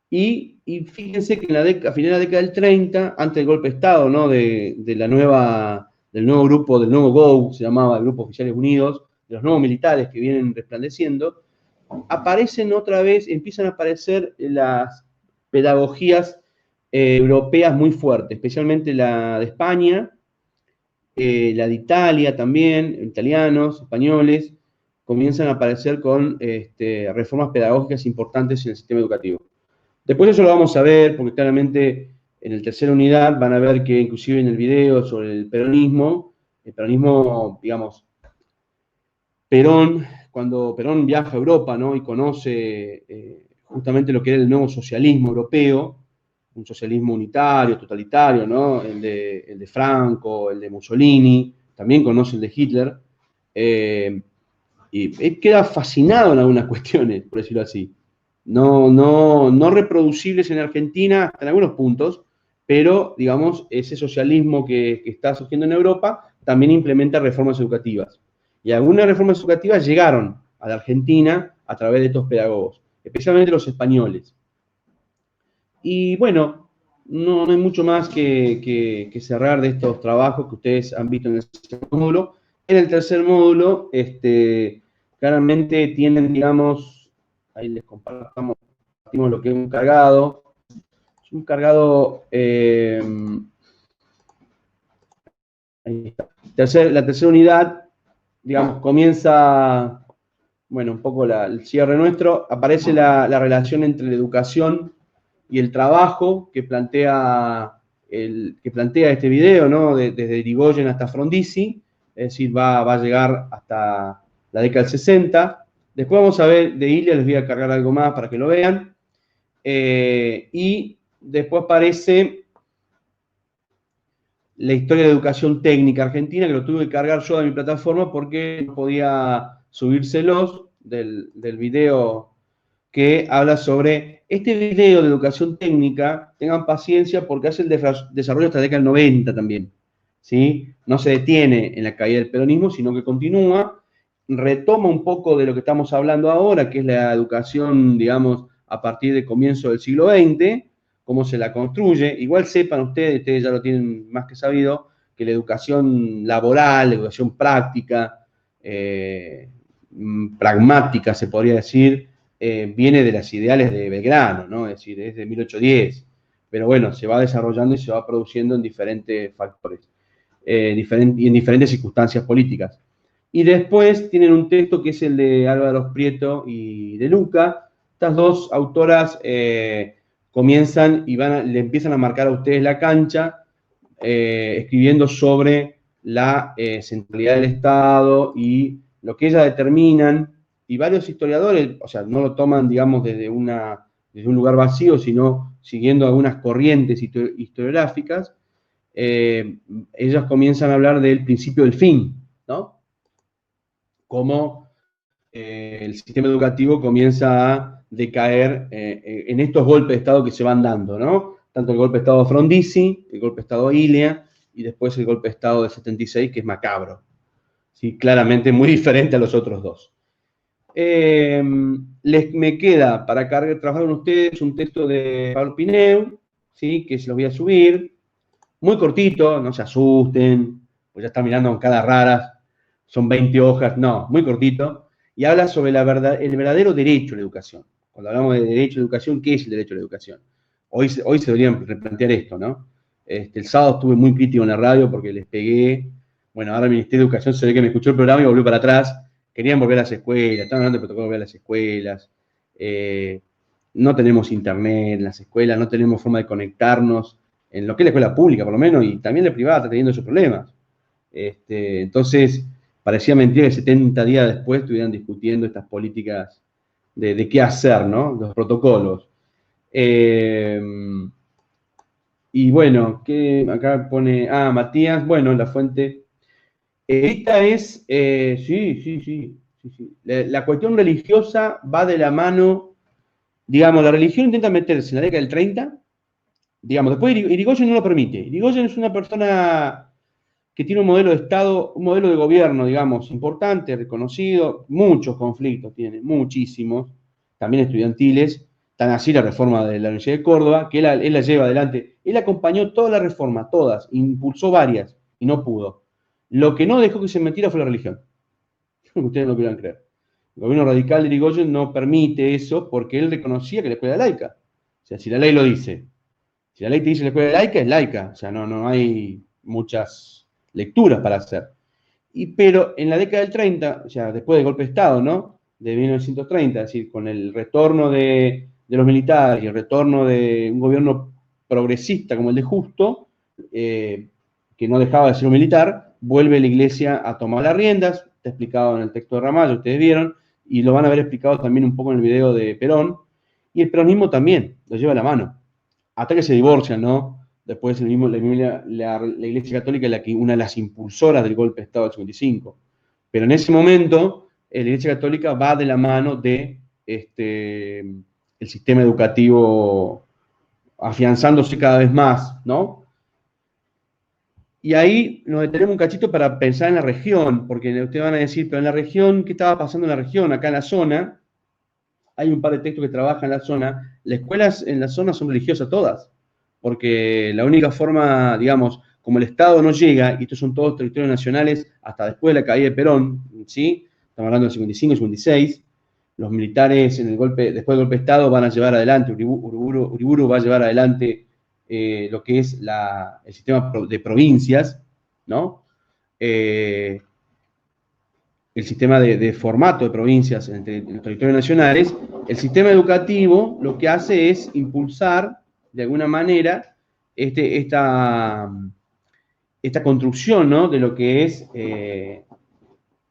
Y fíjense que a finales de la década del 30, antes del golpe de Estado, ¿no? Del nuevo grupo, del nuevo GO, se llamaba el Grupo Oficiales Unidos, de los nuevos militares que vienen resplandeciendo, aparecen otra vez, empiezan a aparecer las pedagogías europeas muy fuertes, especialmente la de España, la de Italia también, italianos, españoles, comienzan a aparecer con reformas pedagógicas importantes en el sistema educativo. Después eso lo vamos a ver, porque claramente en la tercera unidad van a ver que inclusive en el video sobre el peronismo, digamos, Perón, cuando Perón viaja a Europa, ¿no? Y conoce justamente lo que era el nuevo socialismo europeo, un socialismo unitario, totalitario, ¿no? El de Franco, el de Mussolini, también conoce el de Hitler, y él queda fascinado en algunas cuestiones, por decirlo así. No reproducibles en Argentina en algunos puntos, pero, digamos, ese socialismo que está surgiendo en Europa también implementa reformas educativas. Y algunas reformas educativas llegaron a la Argentina a través de estos pedagogos, especialmente los españoles. Y bueno, no hay mucho más que cerrar de estos trabajos que ustedes han visto en el segundo módulo. En el tercer módulo, claramente tienen, digamos, ahí les compartimos lo que es un cargado. Es un cargado, ahí está. La tercera unidad, digamos, comienza, bueno, un poco el cierre nuestro, aparece la relación entre la educación y el trabajo que plantea este video, ¿no? Desde Irigoyen hasta Frondizi, es decir, va a llegar hasta la década del 60. Después vamos a ver de Ilia, les voy a cargar algo más para que lo vean. Y después aparece la historia de educación técnica argentina, que lo tuve que cargar yo de mi plataforma porque no podía subírselos del video que habla sobre este video de educación técnica. Tengan paciencia porque hace el desarrollo hasta la década del 90 también, ¿sí? No se detiene en la caída del peronismo, sino que continúa, retoma un poco de lo que estamos hablando ahora, que es la educación, digamos, a partir del comienzo del siglo XX, cómo se la construye. Igual sepan ustedes ya lo tienen más que sabido, que la educación laboral, la educación práctica, pragmática, se podría decir, viene de las ideales de Belgrano, ¿no? Es decir, es de 1810. Pero bueno, se va desarrollando y se va produciendo en diferentes factores y en diferentes circunstancias políticas. Y después tienen un texto que es el de Álvaro Prieto y de Luca. Estas dos autoras comienzan y le empiezan a marcar a ustedes la cancha, escribiendo sobre la centralidad del Estado y lo que ellas determinan, y varios historiadores, o sea, no lo toman, digamos, desde desde un lugar vacío, sino siguiendo algunas corrientes historiográficas, ellas comienzan a hablar del principio del fin, ¿no? Cómo el sistema educativo comienza a decaer en estos golpes de Estado que se van dando, ¿no? Tanto el golpe de Estado de Frondizi, el golpe de Estado de Ilia, y después el golpe de Estado de 76, que es macabro. ¿Sí? Claramente muy diferente a los otros dos. Me queda para trabajar con ustedes un texto de Pablo Pineu, ¿sí? Que se los voy a subir. Muy cortito, no se asusten, pues ya están mirando con caras raras, son 20 hojas, no, muy cortito, y habla sobre el verdadero derecho a la educación. Cuando hablamos de derecho a la educación, ¿qué es el derecho a la educación? Hoy se deberían replantear esto, ¿no? El sábado estuve muy crítico en la radio porque les pegué, bueno, ahora el Ministerio de Educación se ve que me escuchó el programa y volvió para atrás, querían volver a las escuelas, estaban hablando del protocolo de volver a las escuelas, no tenemos internet en las escuelas, no tenemos forma de conectarnos, en lo que es la escuela pública, por lo menos, y también la privada está teniendo esos problemas. Entonces, parecía mentira que 70 días después estuvieran discutiendo estas políticas de qué hacer, ¿no? Los protocolos. Y bueno, acá pone, Matías, bueno, la fuente. Esta es, sí. La cuestión religiosa va de la mano, digamos, la religión intenta meterse en la década del 30, digamos, después Irigoyen no lo permite. Irigoyen es una persona que tiene un modelo de Estado, un modelo de gobierno, digamos, importante, reconocido, muchos conflictos tiene, muchísimos, también estudiantiles, tan así la reforma de la Universidad de Córdoba, que él la lleva adelante. Él acompañó toda la reforma, todas, impulsó varias, y no pudo. Lo que no dejó que se metiera fue la religión. Ustedes no lo quieran creer. El gobierno radical de Irigoyen no permite eso porque él reconocía que la escuela era laica. O sea, si la ley lo dice, si la ley te dice que la escuela es laica, es laica. O sea, no hay muchas lecturas para hacer. Pero en la década del 30, o sea, después del golpe de Estado, ¿no? De 1930, es decir, con el retorno de los militares y el retorno de un gobierno progresista como el de Justo, que no dejaba de ser un militar, vuelve la iglesia a tomar las riendas, está explicado en el texto de Ramallo, ustedes vieron, y lo van a ver explicado también un poco en el video de Perón, y el peronismo también lo lleva a la mano, hasta que se divorcian, ¿no? Después la Iglesia Católica es una de las impulsoras del golpe de Estado del 55. Pero en ese momento, la Iglesia Católica va de la mano de el sistema educativo afianzándose cada vez más, ¿no? Y ahí nos detenemos un cachito para pensar en la región, porque ustedes van a decir, pero en la región, ¿qué estaba pasando en la región? Acá en la zona, hay un par de textos que trabajan en la zona. Las escuelas en la zona son religiosas todas, porque la única forma, digamos, como el Estado no llega, y estos son todos territorios nacionales hasta después de la caída de Perón, ¿sí? Estamos hablando del 55 y 56, los militares después del golpe de Estado van a llevar adelante, Uriburu va a llevar adelante lo que es el sistema de provincias, ¿no? El sistema de formato de provincias en los territorios nacionales. El sistema educativo lo que hace es impulsar, de alguna manera, esta construcción, ¿no? De lo que es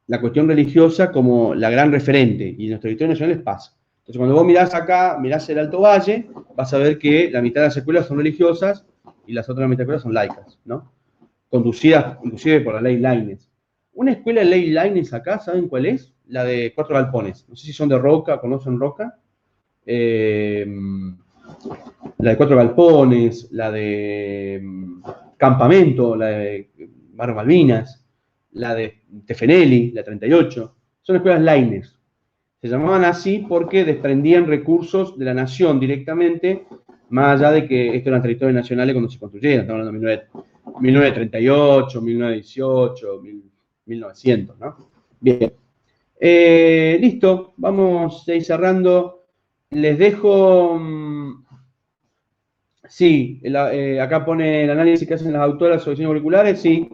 la cuestión religiosa como la gran referente, y en los territorios nacionales pasa. Entonces, cuando vos mirás acá, mirás el Alto Valle, vas a ver que la mitad de las escuelas son religiosas y las otras mitad de escuelas son laicas, ¿no? Conducidas inclusive por la ley Laínez. Una escuela de ley Laínez acá, ¿saben cuál es? La de Cuatro Galpones. No sé si son de Roca, ¿conocen Roca? La de Cuatro Galpones, la de Campamento, la de Barrio Malvinas, la de Tefenelli, la 38. Son escuelas Laínez. Se llamaban así porque desprendían recursos de la nación directamente, más allá de que estos eran territorios nacionales cuando se construyeron. Estamos hablando de 1938, 1918, 1900, ¿no? Bien. Listo, vamos a ir cerrando. Les dejo... sí, acá pone el análisis que hacen las autoras sobre diseños curriculares. Sí,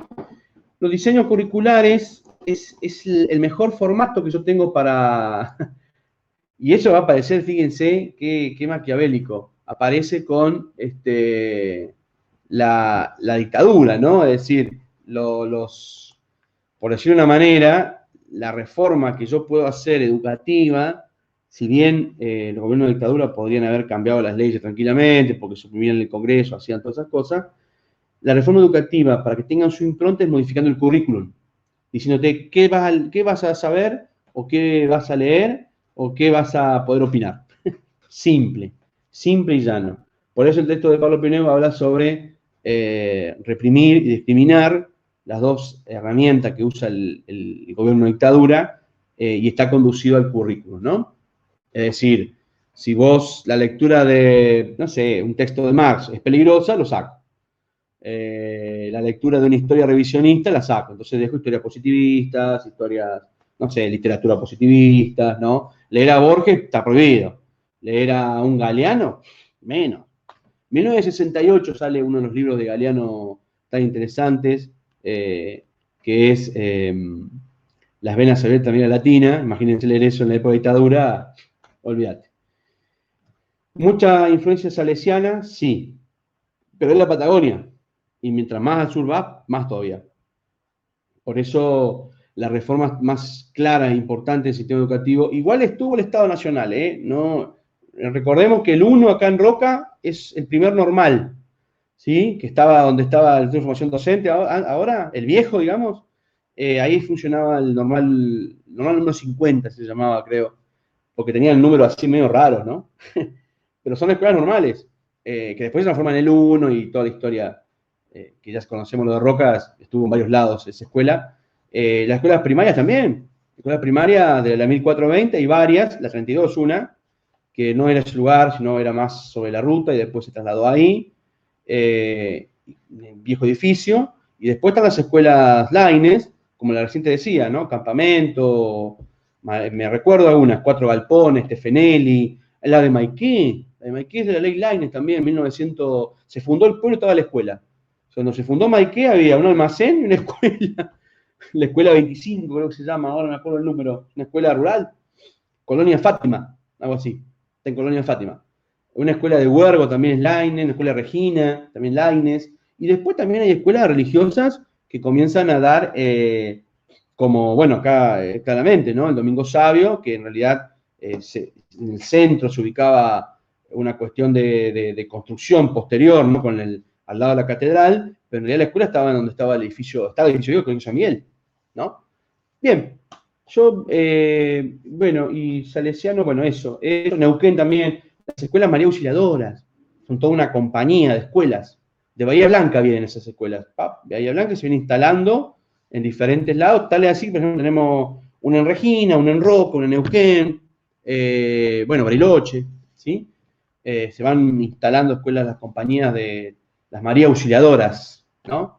los diseños curriculares es el mejor formato que yo tengo para... Y eso va a aparecer, fíjense, qué maquiavélico. Aparece con la dictadura, ¿no? Es decir, por decir de una manera, la reforma que yo puedo hacer educativa si bien los gobiernos de dictadura podrían haber cambiado las leyes tranquilamente, porque suprimían el Congreso, hacían todas esas cosas, la reforma educativa, para que tengan su impronta, es modificando el currículum, diciéndote qué vas a saber, o qué vas a leer, o qué vas a poder opinar. Simple y llano. Por eso el texto de Pablo Pineo habla sobre reprimir y discriminar, las dos herramientas que usa el gobierno de dictadura, y está conducido al currículum, ¿no? Es decir, si vos la lectura de, no sé, un texto de Marx es peligrosa, lo saco. La lectura de una historia revisionista la saco. Entonces dejo historias positivistas, historias, no sé, literatura positivista, ¿no? Leer a Borges está prohibido. Leer a un Galeano, menos. En 1968 sale uno de los libros de Galeano tan interesantes, que es Las venas abiertas de América Latina. Imagínense leer eso en la época de dictadura, olvídate. ¿Mucha influencia salesiana? Sí. Pero es la Patagonia. Y mientras más al sur va, más todavía. Por eso la reforma más clara e importante del sistema educativo, igual estuvo el Estado Nacional, No, recordemos que el 1 acá en Roca es el primer normal, ¿sí? Que estaba donde estaba el Centro de Formación Docente, ahora, el viejo, digamos, ahí funcionaba el normal número 50, se llamaba, creo, porque tenía el número así medio raro, ¿no? Pero son escuelas normales, que después se transforman en el 1 y toda la historia, que ya conocemos lo de Rocas, estuvo en varios lados esa escuela. Las escuelas primarias también, escuela primaria de la 1420 y varias, la 32 una, que no era ese lugar, sino era más sobre la ruta y después se trasladó ahí, viejo edificio, y después están las escuelas Laines, como la reciente decía, ¿no? Campamento, me recuerdo algunas, 4 Galpones, Tefenelli, la de Maiquí es de la ley Laines también, en 1900, se fundó el pueblo y estaba la escuela. Cuando se fundó Maiquí había un almacén y una escuela, la escuela 25 creo que se llama, ahora no me acuerdo el número, una escuela rural, Colonia Fátima, algo así, está en Colonia Fátima. Una escuela de Huergo también es Laines, una escuela Regina, también Laines, y después también hay escuelas religiosas que comienzan a dar, como, bueno, acá claramente, ¿no? El Domingo Sabio, que en realidad en el centro se ubicaba una cuestión de construcción posterior, ¿no? Al lado de la catedral, pero en realidad la escuela estaba en donde estaba el edificio viejo, con San Miguel, ¿no? Bien, yo, bueno, y Salesiano, bueno, eso. Neuquén también, las escuelas María Auxiliadoras, son toda una compañía de escuelas. De Bahía Blanca vienen esas escuelas. Bahía Blanca se viene instalando en diferentes lados, tal es así, por ejemplo, tenemos una en Regina, una en Roca, una en Neuquén, bueno, Bariloche, ¿sí? Se van instalando escuelas, las compañías de las María Auxiliadoras, ¿no?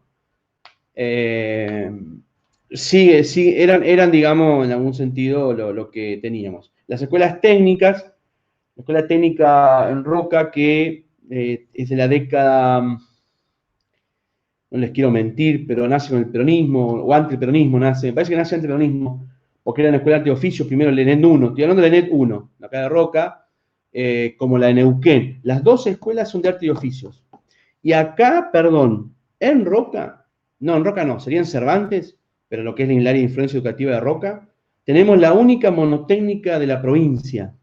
Sí, eran, digamos, en algún sentido lo que teníamos. Las escuelas técnicas, la escuela técnica en Roca, que es de la década, no les quiero mentir, pero nace con el peronismo, o ante el peronismo nace, me parece que nace ante el peronismo, porque era una escuela de oficios, primero el ENET 1, estoy hablando del ENET 1, acá de Roca, como la de Neuquén. Las dos escuelas son de arte y oficios. Y acá, perdón, en Roca no, serían Cervantes, pero lo que es el área de influencia educativa de Roca, tenemos la única monotécnica de la provincia,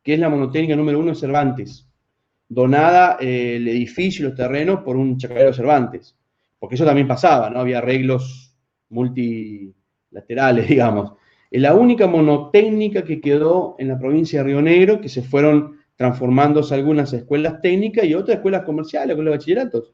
que es la monotécnica número 1 de Cervantes, donada el edificio y los terrenos por un chacarero de Cervantes, porque eso también pasaba, ¿no? Había arreglos multilaterales, digamos. Es la única monotécnica que quedó en la provincia de Río Negro, que se fueron transformándose algunas escuelas técnicas y otras escuelas comerciales, escuelas de bachilleratos.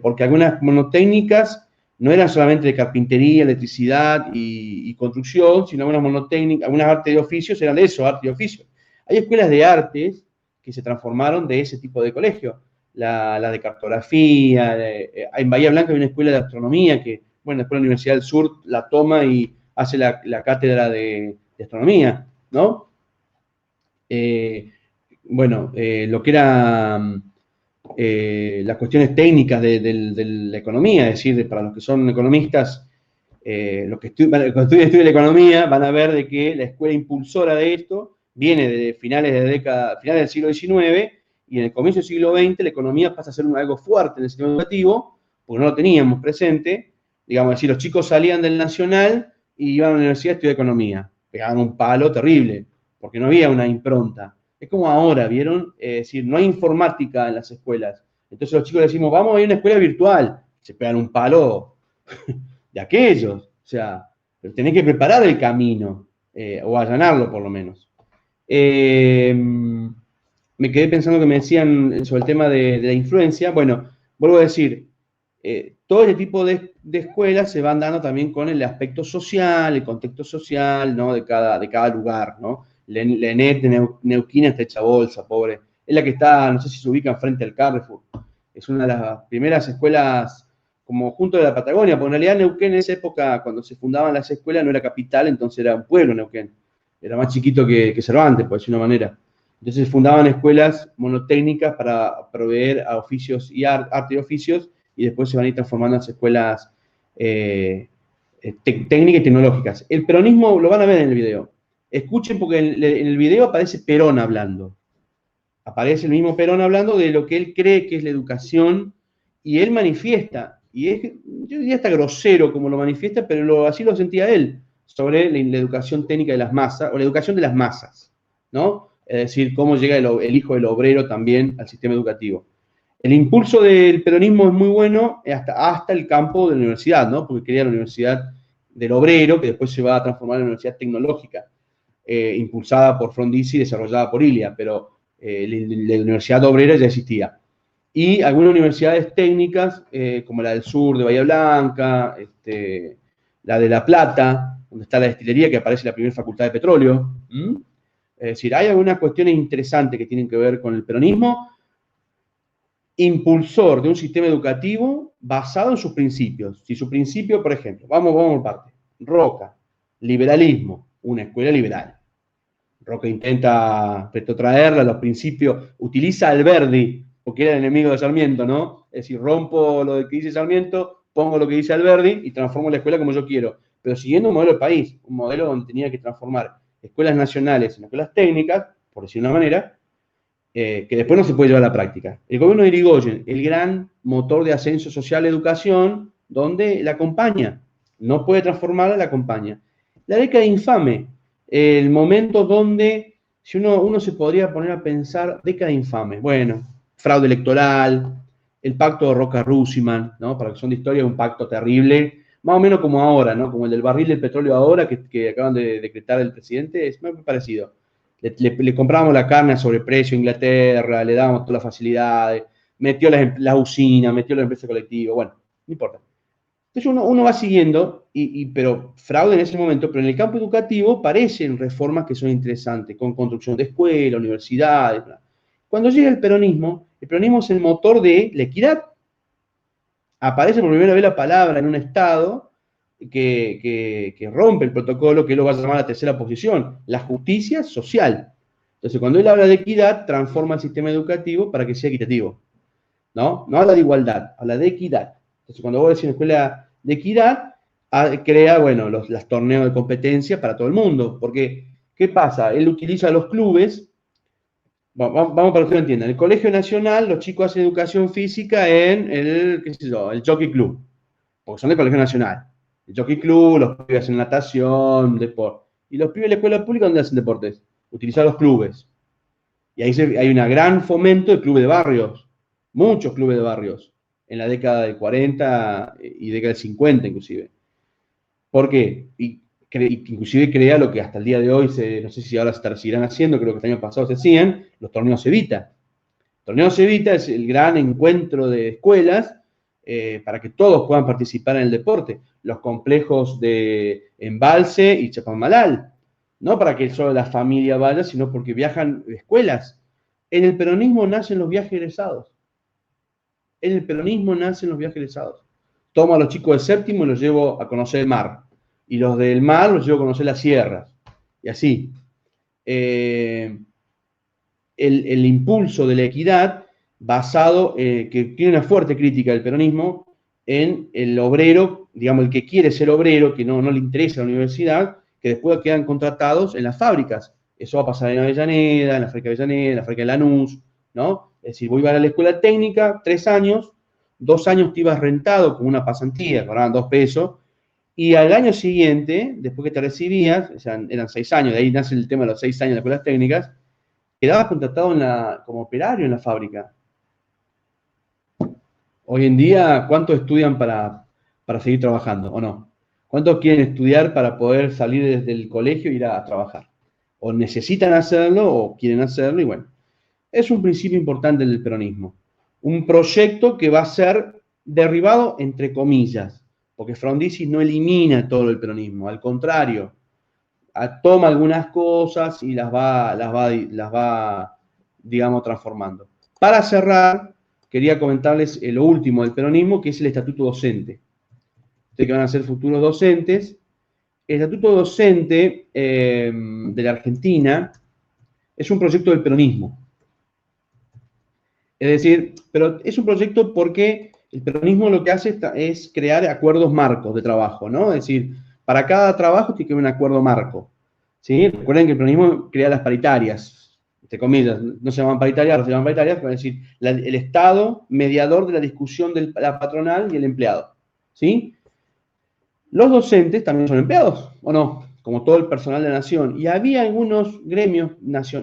Porque algunas monotécnicas no eran solamente de carpintería, electricidad y construcción, sino algunas monotécnicas, algunas artes de oficios eran de eso, arte y oficio. Hay escuelas de artes que se transformaron de ese tipo de colegio. La de cartografía, en Bahía Blanca hay una escuela de astronomía que, bueno, después la Universidad del Sur la toma y hace la cátedra de astronomía, ¿no? Bueno, lo que era las cuestiones técnicas de la economía, es decir, para los que son economistas, los que estudian la economía van a ver de que la escuela impulsora de esto viene de finales del siglo XIX, y en el comienzo del siglo XX la economía pasa a ser algo fuerte en el sistema educativo, porque no lo teníamos presente. Digamos, decir, los chicos salían del Nacional y iban a la universidad a estudiar economía, pegaban un palo terrible. porque no había una impronta. Es como ahora, ¿vieron? Es decir, no hay informática en las escuelas. Entonces los chicos le decimos, vamos a ir a una escuela virtual. Se pegan un palo de aquellos. O sea, pero tenés que preparar el camino, o allanarlo por lo menos. Me quedé pensando que me decían sobre el tema de la influencia. Bueno, vuelvo a decir, todo este tipo de escuelas se van dando también con el aspecto social, el contexto social, ¿no? de cada lugar, ¿no? La ENET de Neuquén está hecha bolsa, pobre. Es la que está, no sé si se ubica frente al Carrefour. Es una de las primeras escuelas como junto de la Patagonia, porque en realidad Neuquén en esa época, cuando se fundaban las escuelas, no era capital, entonces era un pueblo Neuquén. Era más chiquito que Cervantes, por decir una manera. Entonces se fundaban escuelas monotécnicas para proveer a oficios y arte y oficios, y después se van a ir transformando en escuelas técnicas y tecnológicas. El peronismo lo van a ver en el video. Escuchen, porque en el video aparece Perón hablando. Aparece el mismo Perón hablando de lo que él cree que es la educación, y él manifiesta, y es, yo diría hasta grosero como lo manifiesta, pero así lo sentía él, sobre la educación técnica de las masas, o la educación de las masas, ¿no? Es decir, cómo llega el hijo del obrero también al sistema educativo. El impulso del peronismo es muy bueno hasta el campo de la universidad, ¿no? Porque crea la Universidad del Obrero, que después se va a transformar en la Universidad Tecnológica, impulsada por Frondizi y desarrollada por Ilia, pero la Universidad Obrera ya existía. Y algunas universidades técnicas, como la del sur de Bahía Blanca, la de La Plata, donde está la destilería, que aparece la primera facultad de petróleo. Es decir, hay algunas cuestiones interesantes que tienen que ver con el peronismo, impulsor de un sistema educativo basado en sus principios. Si su principio, por ejemplo, vamos por parte, Roca, liberalismo, una escuela liberal. Roca intenta retrotraerla a los principios, utiliza a Alberdi, porque era el enemigo de Sarmiento, ¿no? Es decir, rompo lo que dice Sarmiento, pongo lo que dice Alberdi y transformo la escuela como yo quiero, pero siguiendo un modelo de país, un modelo donde tenía que transformar escuelas nacionales en escuelas técnicas, por decir una manera, que después no se puede llevar a la práctica. El gobierno de Irigoyen, el gran motor de ascenso social de educación, donde la acompaña, no puede transformarla, la acompaña. La década infame, el momento donde, si uno se podría poner a pensar, década infame, bueno, fraude electoral, el pacto de Roca-Rusiman, ¿no? Para que son de historia, un pacto terrible, más o menos como ahora, ¿no? Como el del barril del petróleo ahora, que acaban de decretar el presidente, es muy parecido. Le comprábamos la carne a sobreprecio a Inglaterra, le dábamos todas las facilidades, metió las usinas, metió las empresas colectivas, bueno, no importa. Entonces uno va siguiendo, pero fraude en ese momento, pero en el campo educativo parecen reformas que son interesantes, con construcción de escuelas, universidades. Cuando llega el peronismo es el motor de la equidad. Aparece por primera vez la palabra en un Estado que rompe el protocolo, que él lo va a llamar la tercera posición, la justicia social. Entonces, cuando él habla de equidad, transforma el sistema educativo para que sea equitativo. ¿No? No habla de igualdad, habla de equidad. Entonces, cuando vos decís una escuela de equidad, crea, bueno, los torneos de competencia para todo el mundo. Porque, ¿qué pasa? Él utiliza los clubes. Vamos para que lo entiendan. En el Colegio Nacional, los chicos hacen educación física en qué sé yo, el Jockey Club, porque son del Colegio Nacional. El Jockey Club, los pibes hacen natación, deporte. Y los pibes de la escuela pública, ¿dónde hacen deportes? Utilizar los clubes. Y ahí hay un gran fomento de clubes de barrios, muchos clubes de barrios, en la década del 40 y década del 50 inclusive. ¿Por qué? Inclusive crea lo que hasta el día de hoy, no sé si ahora se seguirán haciendo, creo que el año pasado se hacían, los torneos Evita. Torneos Evita es el gran encuentro de escuelas para que todos puedan participar en el deporte. Los complejos de Embalse y Chapadmalal. No para que solo la familia vaya, sino porque viajan escuelas. En el peronismo nacen los viajes egresados. En el peronismo nacen los viajes egresados. Tomo a los chicos del séptimo y los llevo a conocer el mar. Y los del mar los llevo a conocer las sierras. Y así. El impulso de la equidad basado, que tiene una fuerte crítica del peronismo, en el obrero, digamos, el que quiere ser obrero, que no le interesa la universidad, que después quedan contratados en las fábricas. Eso va a pasar en Avellaneda, en la fábrica de Avellaneda, en la fábrica de Lanús, ¿no? Es decir, vos ibas a la escuela técnica, 3 años, 2 años te ibas rentado con una pasantía, cobraban 2 pesos, Y al año siguiente, después que te recibías, o sea, eran 6 años, de ahí nace el tema de los 6 años de las escuelas técnicas, quedabas contratado como operario en la fábrica. Hoy en día, ¿cuántos estudian para seguir trabajando o no? ¿Cuántos quieren estudiar para poder salir desde el colegio e ir a trabajar? O necesitan hacerlo o quieren hacerlo y bueno, es un principio importante del peronismo. Un proyecto que va a ser derribado entre comillas, porque Frondizi no elimina todo el peronismo, al contrario, toma algunas cosas y las va, digamos, transformando. Para cerrar, quería comentarles lo último del peronismo, que es el estatuto docente. Ustedes que van a ser futuros docentes, el estatuto docente de la Argentina es un proyecto del peronismo. Es decir, pero es un proyecto porque el peronismo lo que hace es crear acuerdos marcos de trabajo, ¿no? Es decir, para cada trabajo tiene que haber un acuerdo marco. ¿Sí? Recuerden que el peronismo crea las paritarias, entre comillas, no se llaman paritarias, ahora se llaman paritarias, pero es decir, el Estado mediador de la discusión de la patronal y el empleado. ¿Sí? Los docentes también son empleados, ¿o no? Como todo el personal de la nación. Y había algunos gremios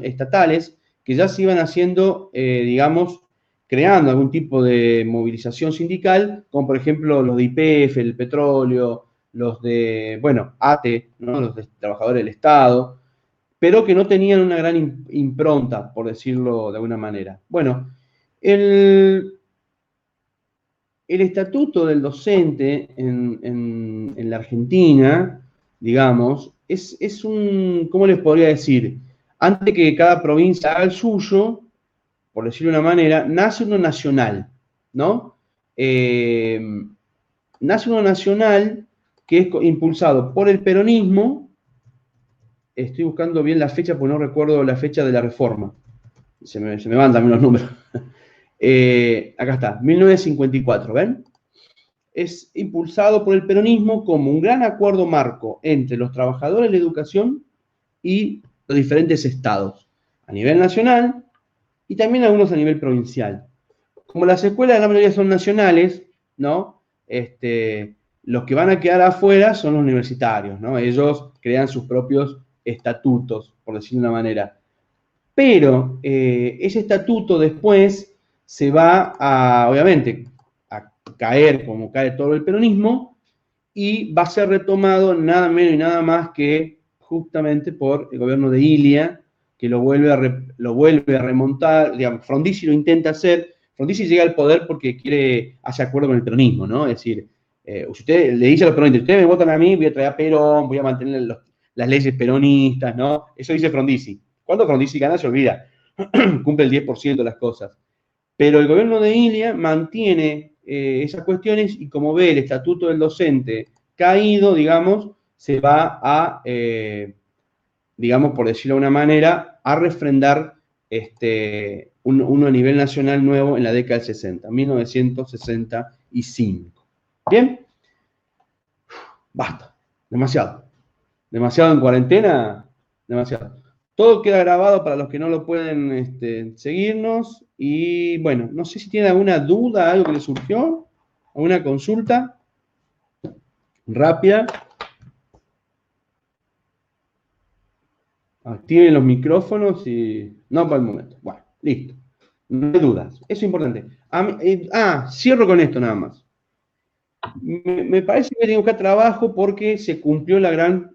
estatales que ya se iban haciendo, digamos, creando algún tipo de movilización sindical, como por ejemplo los de YPF, el petróleo, los de, bueno, ATE, ¿no? Los de trabajadores del Estado, pero que no tenían una gran impronta, por decirlo de alguna manera. Bueno, el estatuto del docente en la Argentina, digamos, es un, ¿cómo les podría decir? Antes que cada provincia haga el suyo, por decirlo de una manera, nace uno nacional, ¿no? Nace uno nacional que es impulsado por el peronismo. Estoy buscando bien la fecha porque no recuerdo la fecha de la reforma. Se me van también los números. Acá está, 1954, ¿ven? Es impulsado por el peronismo como un gran acuerdo marco entre los trabajadores de la educación y los diferentes estados, a nivel nacional y también algunos a nivel provincial. Como las escuelas, la mayoría son nacionales, ¿no? Los que van a quedar afuera son los universitarios, ¿no? Ellos crean sus propios estatutos, por decirlo de una manera. Pero ese estatuto después se va a, obviamente, a caer como cae todo el peronismo y va a ser retomado nada menos y nada más que justamente por el gobierno de Ilia, que lo vuelve a remontar, digamos, Frondizi lo intenta hacer. Frondizi llega al poder porque hace acuerdo con el peronismo, ¿no? Es decir, usted le dice a los peronistas, ustedes me votan a mí, voy a traer a Perón, voy a mantener las leyes peronistas, ¿no? Eso dice Frondizi. Cuando Frondizi gana se olvida, cumple el 10% de las cosas. Pero el gobierno de Ilia mantiene esas cuestiones y como ve el estatuto del docente caído, digamos, se va a, digamos, por decirlo de una manera, a refrendar uno a nivel nacional nuevo en la década del 60, 1965. ¿Bien? Basta, demasiado. Demasiado en cuarentena, demasiado. Todo queda grabado para los que no lo pueden seguirnos. Y bueno, no sé si tienen alguna duda, algo que les surgió, alguna consulta rápida. Activen los micrófonos y... No para el momento. Bueno, listo. No hay dudas. Eso es importante. Cierro con esto nada más. Me parece que tengo que buscar trabajo porque se cumplió la gran,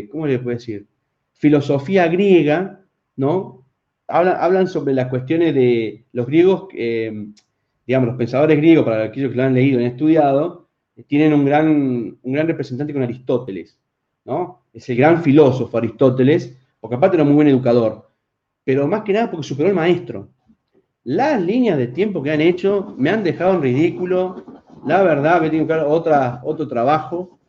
¿cómo le puedo decir? Filosofía griega, ¿no? Hablan sobre las cuestiones de los griegos, digamos, los pensadores griegos, para aquellos que lo han leído y han estudiado, tienen un gran representante con Aristóteles, ¿no? Es el gran filósofo Aristóteles, porque aparte era muy buen educador, pero más que nada porque superó al maestro. Las líneas de tiempo que han hecho me han dejado en ridículo. La verdad, me tengo que buscar otro trabajo.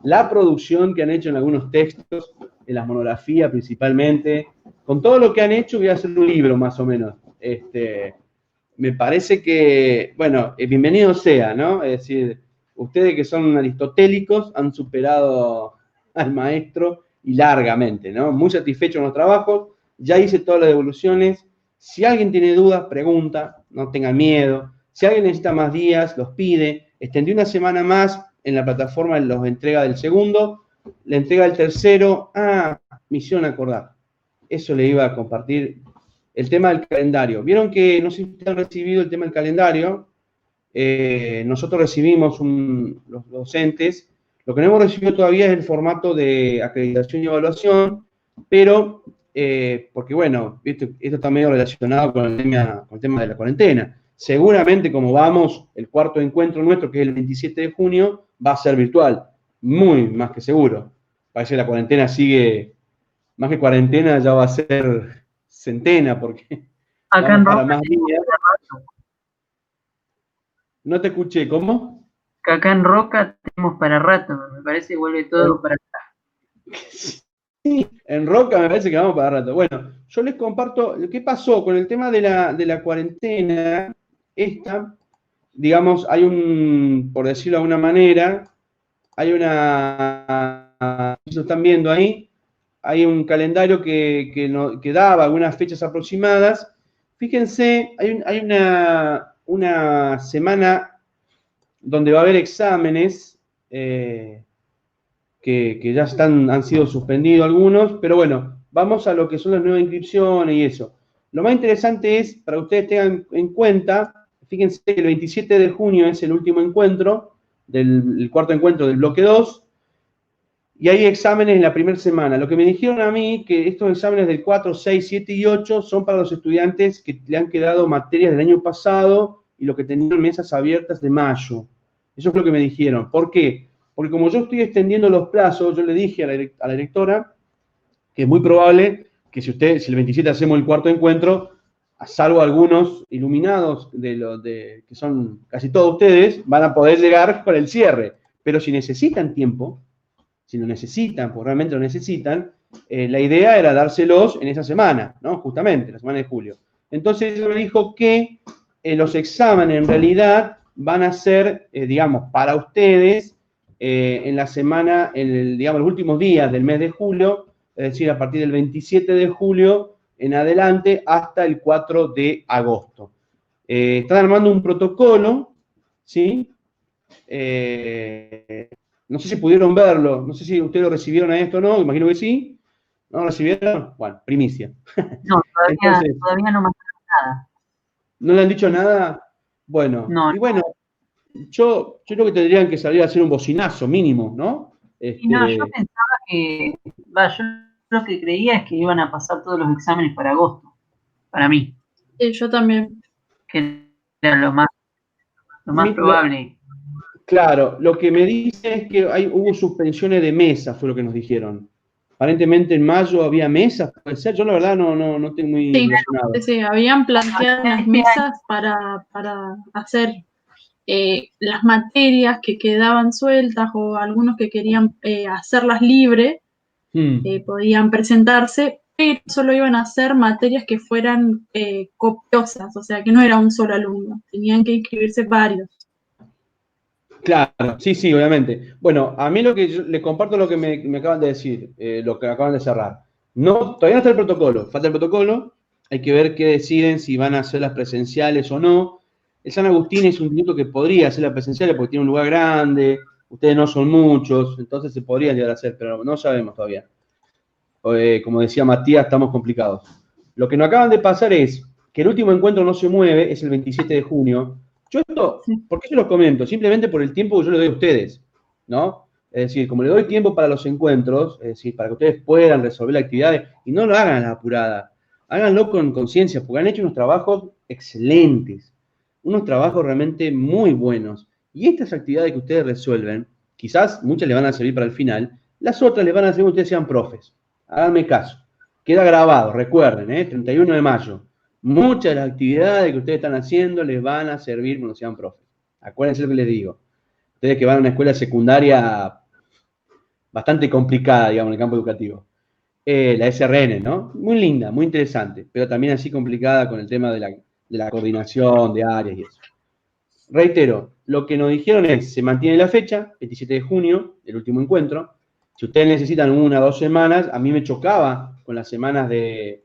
La producción que han hecho en algunos textos, en las monografías principalmente, con todo lo que han hecho, voy a hacer un libro más o menos. Me parece que, bueno, bienvenido sea, ¿no? Es decir, ustedes que son aristotélicos han superado al maestro y largamente, ¿no? Muy satisfechos con los trabajos, ya hice todas las devoluciones. Si alguien tiene dudas, pregunta, no tengan miedo. Si alguien necesita más días, los pide. Extendí una semana más en la plataforma los entrega del segundo, la entrega del tercero, me hicieron acordar, eso le iba a compartir, el tema del calendario. Vieron que, no sé si ustedes han recibido el tema del calendario, nosotros recibimos, los docentes, lo que no hemos recibido todavía es el formato de acreditación y evaluación, pero, porque bueno, esto está medio relacionado con el tema de la cuarentena. Seguramente, como vamos, el cuarto encuentro nuestro, que es el 27 de junio, va a ser virtual. Muy más que seguro. Parece que la cuarentena sigue, más que cuarentena, ya va a ser centena, porque acá vamos en para Roca más días. No te escuché, ¿cómo? Acá en Roca tenemos para rato, me parece que vuelve todo para acá. Sí, en Roca me parece que vamos para rato. Bueno, yo les comparto qué pasó con el tema de la cuarentena. Digamos, hay por decirlo de alguna manera, hay lo están viendo ahí, hay un calendario que daba algunas fechas aproximadas. Fíjense, hay una semana donde va a haber exámenes que ya han sido suspendidos algunos, pero bueno, vamos a lo que son las nuevas inscripciones y eso. Lo más interesante es, para que ustedes tengan en cuenta, fíjense que el 27 de junio es el último encuentro, el cuarto encuentro del bloque 2, y hay exámenes en la primera semana. Lo que me dijeron a mí, que estos exámenes del 4, 6, 7 y 8 son para los estudiantes que le han quedado materias del año pasado y lo que tenían mesas abiertas de mayo. Eso es lo que me dijeron. ¿Por qué? Porque como yo estoy extendiendo los plazos, yo le dije a la directora que es muy probable que si el 27 hacemos el cuarto encuentro, salvo algunos iluminados, que son casi todos ustedes, van a poder llegar con el cierre. Pero si necesitan tiempo, si lo necesitan, porque realmente lo necesitan, la idea era dárselos en esa semana, ¿no? Justamente, la semana de julio. Entonces ella me dijo que los exámenes en realidad van a ser, digamos, para ustedes en la semana, digamos, los últimos días del mes de julio, es decir, a partir del 27 de julio en adelante hasta el 4 de agosto. Están armando un protocolo, ¿sí? No sé si pudieron verlo, no sé si ustedes lo recibieron a esto o no, imagino que sí. ¿No lo recibieron? Bueno, primicia. No, todavía no me han dicho nada. ¿No le han dicho nada? Bueno, No, y bueno, yo creo que tendrían que salir a hacer un bocinazo mínimo, ¿no? no, yo pensaba yo lo que creía es que iban a pasar todos los exámenes para agosto, para mí. Sí, yo también. Que era lo más probable. Claro, lo que me dice es que hubo suspensiones de mesas, fue lo que nos dijeron. Aparentemente en mayo había mesas, puede ser, yo la verdad no estoy muy relacionado. Sí, habían planteado unas mesas para hacer las materias que quedaban sueltas o algunos que querían hacerlas libres, podían presentarse, pero solo iban a hacer materias que fueran copiosas, o sea que no era un solo alumno, tenían que inscribirse varios. Claro, sí, obviamente. Bueno, a mí yo le comparto lo que me acaban de decir, lo que acaban de cerrar. Todavía no está el protocolo, falta el protocolo, hay que ver qué deciden, si van a hacer las presenciales o no. El San Agustín es un instituto que podría hacer las presenciales porque tiene un lugar grande, ustedes no son muchos, entonces se podría llegar a hacer, pero no sabemos todavía. Como decía Matías, estamos complicados. Lo que nos acaban de pasar es que el último encuentro no se mueve, es el 27 de junio. Yo ¿por qué se los comento? Simplemente por el tiempo que yo le doy a ustedes, ¿no? Es decir, como le doy tiempo para los encuentros, es decir, para que ustedes puedan resolver las actividades, y no lo hagan a la apurada, háganlo con conciencia, porque han hecho unos trabajos excelentes, unos trabajos realmente muy buenos. Y estas actividades que ustedes resuelven, quizás muchas les van a servir para el final, las otras les van a servir que ustedes sean profes. Háganme caso. Queda grabado, recuerden, 31 de mayo. Muchas de las actividades que ustedes están haciendo les van a servir cuando sean profes. Acuérdense lo que les digo. Ustedes que van a una escuela secundaria bastante complicada, digamos, en el campo educativo. La SRN, ¿no? Muy linda, muy interesante, pero también así complicada con el tema de la coordinación de áreas y eso. Reitero, lo que nos dijeron es, se mantiene la fecha, 27 de junio, el último encuentro. Si ustedes necesitan 1 o 2 semanas, a mí me chocaba con las semanas de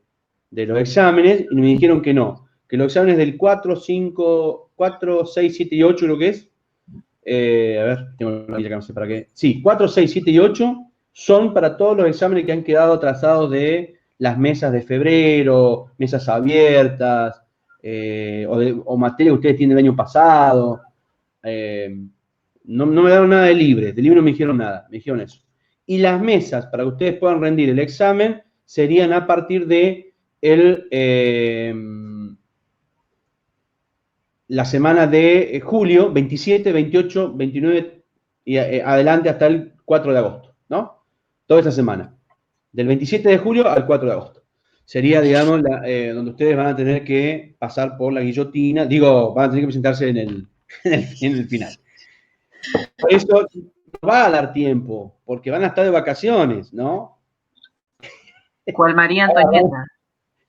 los exámenes y me dijeron que no, que los exámenes del 4, 5, 4, 6, 7 y 8 creo que es, A ver, tengo una que no sé para qué. Sí, 4, 6, 7 y 8 son para todos los exámenes que han quedado atrasados de las mesas de febrero, mesas abiertas, o materia que ustedes tienen el año pasado. No me dieron nada de libre no me dijeron nada, me dijeron eso. Y las mesas para que ustedes puedan rendir el examen serían a partir de la semana de julio, 27, 28, 29 y adelante hasta el 4 de agosto, ¿no? Toda esa semana. Del 27 de julio al 4 de agosto. Sería, digamos, donde ustedes van a tener que pasar por la guillotina. Digo, van a tener que presentarse en el final. Por eso no va a dar tiempo, porque van a estar de vacaciones, ¿no? ¿Cuál María Antonieta?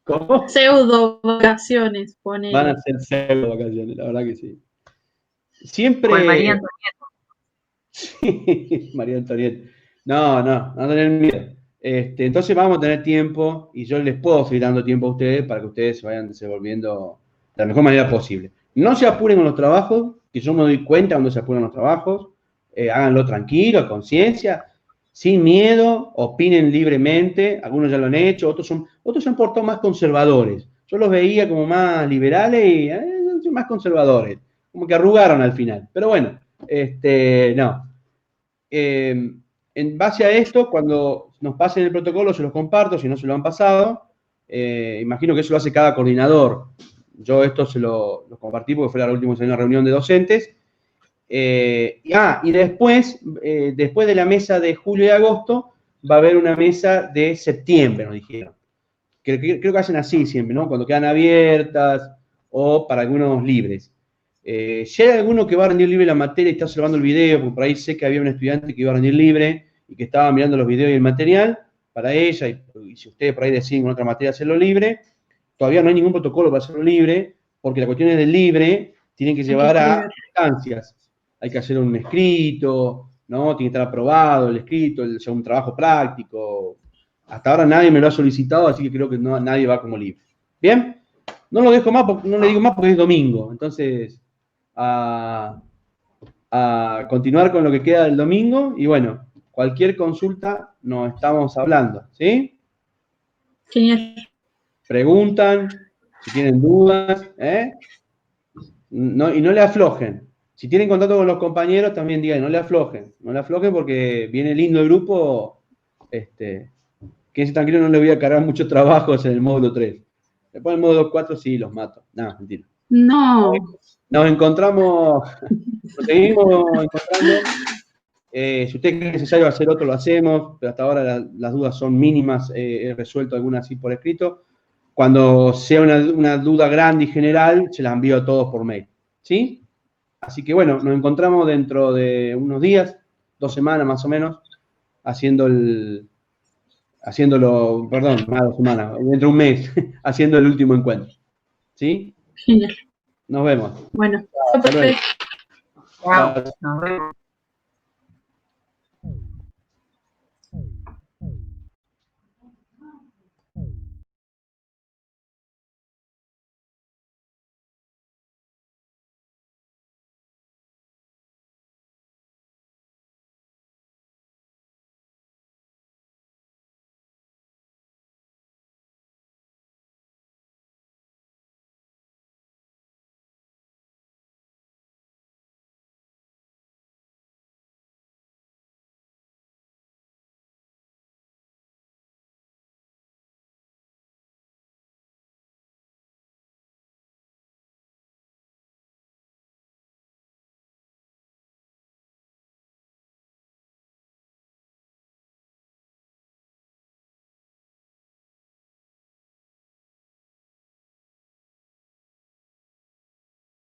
¿Cómo? Pseudo vacaciones, pone. Van a ser pseudo vacaciones, la verdad que sí. Siempre. ¿Cuál María Antonieta? Sí, María Antonieta. No tener miedo. Entonces vamos a tener tiempo y yo les puedo seguir dando tiempo a ustedes para que ustedes se vayan desenvolviendo de la mejor manera posible. No se apuren con los trabajos, que yo me doy cuenta cuando se apuran los trabajos. Háganlo tranquilo, a conciencia, sin miedo, opinen libremente. Algunos ya lo han hecho, otros se han portado más conservadores. Yo los veía como más liberales y más conservadores, como que arrugaron al final. Pero bueno, no. En base a esto, cuando nos pasen el protocolo, se los comparto, si no se lo han pasado. Imagino que eso lo hace cada coordinador. Yo esto se lo compartí porque fue la última reunión de docentes. Y después de la mesa de julio y agosto, va a haber una mesa de septiembre, nos dijeron. Creo que hacen así siempre, ¿no? Cuando quedan abiertas o para algunos libres. Si hay alguno que va a rendir libre la materia y está observando el video, porque por ahí sé que había un estudiante que iba a rendir libre y que estaba mirando los videos y el material para ella, y si ustedes por ahí deciden con otra materia hacerlo libre, todavía no hay ningún protocolo para hacerlo libre, porque la cuestión es del libre, tienen que llevar a instancias. Hay que hacer un escrito, ¿no? Tiene que estar aprobado el escrito, un trabajo práctico. Hasta ahora nadie me lo ha solicitado, así que creo que nadie va como libre. ¿Bien? No lo dejo más, no le digo más porque es domingo. Entonces, a continuar con lo que queda del domingo. Y bueno, cualquier consulta nos estamos hablando, ¿sí? Genial. Preguntan, si tienen dudas, y no le aflojen. Si tienen contacto con los compañeros, también digan, no le aflojen porque viene lindo el grupo. Quédense tranquilos, no les voy a cargar muchos trabajos en el módulo 3. Después en el módulo 4 sí los mato. No, mentira. No. Nos encontramos, nos seguimos encontrando. Si usted cree necesario hacer otro, lo hacemos, pero hasta ahora las dudas son mínimas. He resuelto algunas así por escrito. Cuando sea una duda grande y general, se las envío a todos por mail. ¿Sí? Así que bueno, nos encontramos dentro de unos días, 2 semanas más o menos, haciéndolo, perdón, más de 2 semanas, dentro de un mes, haciendo el último encuentro. ¿Sí? Genial. Nos vemos. Bueno, hasta luego. Chao. Nos vemos.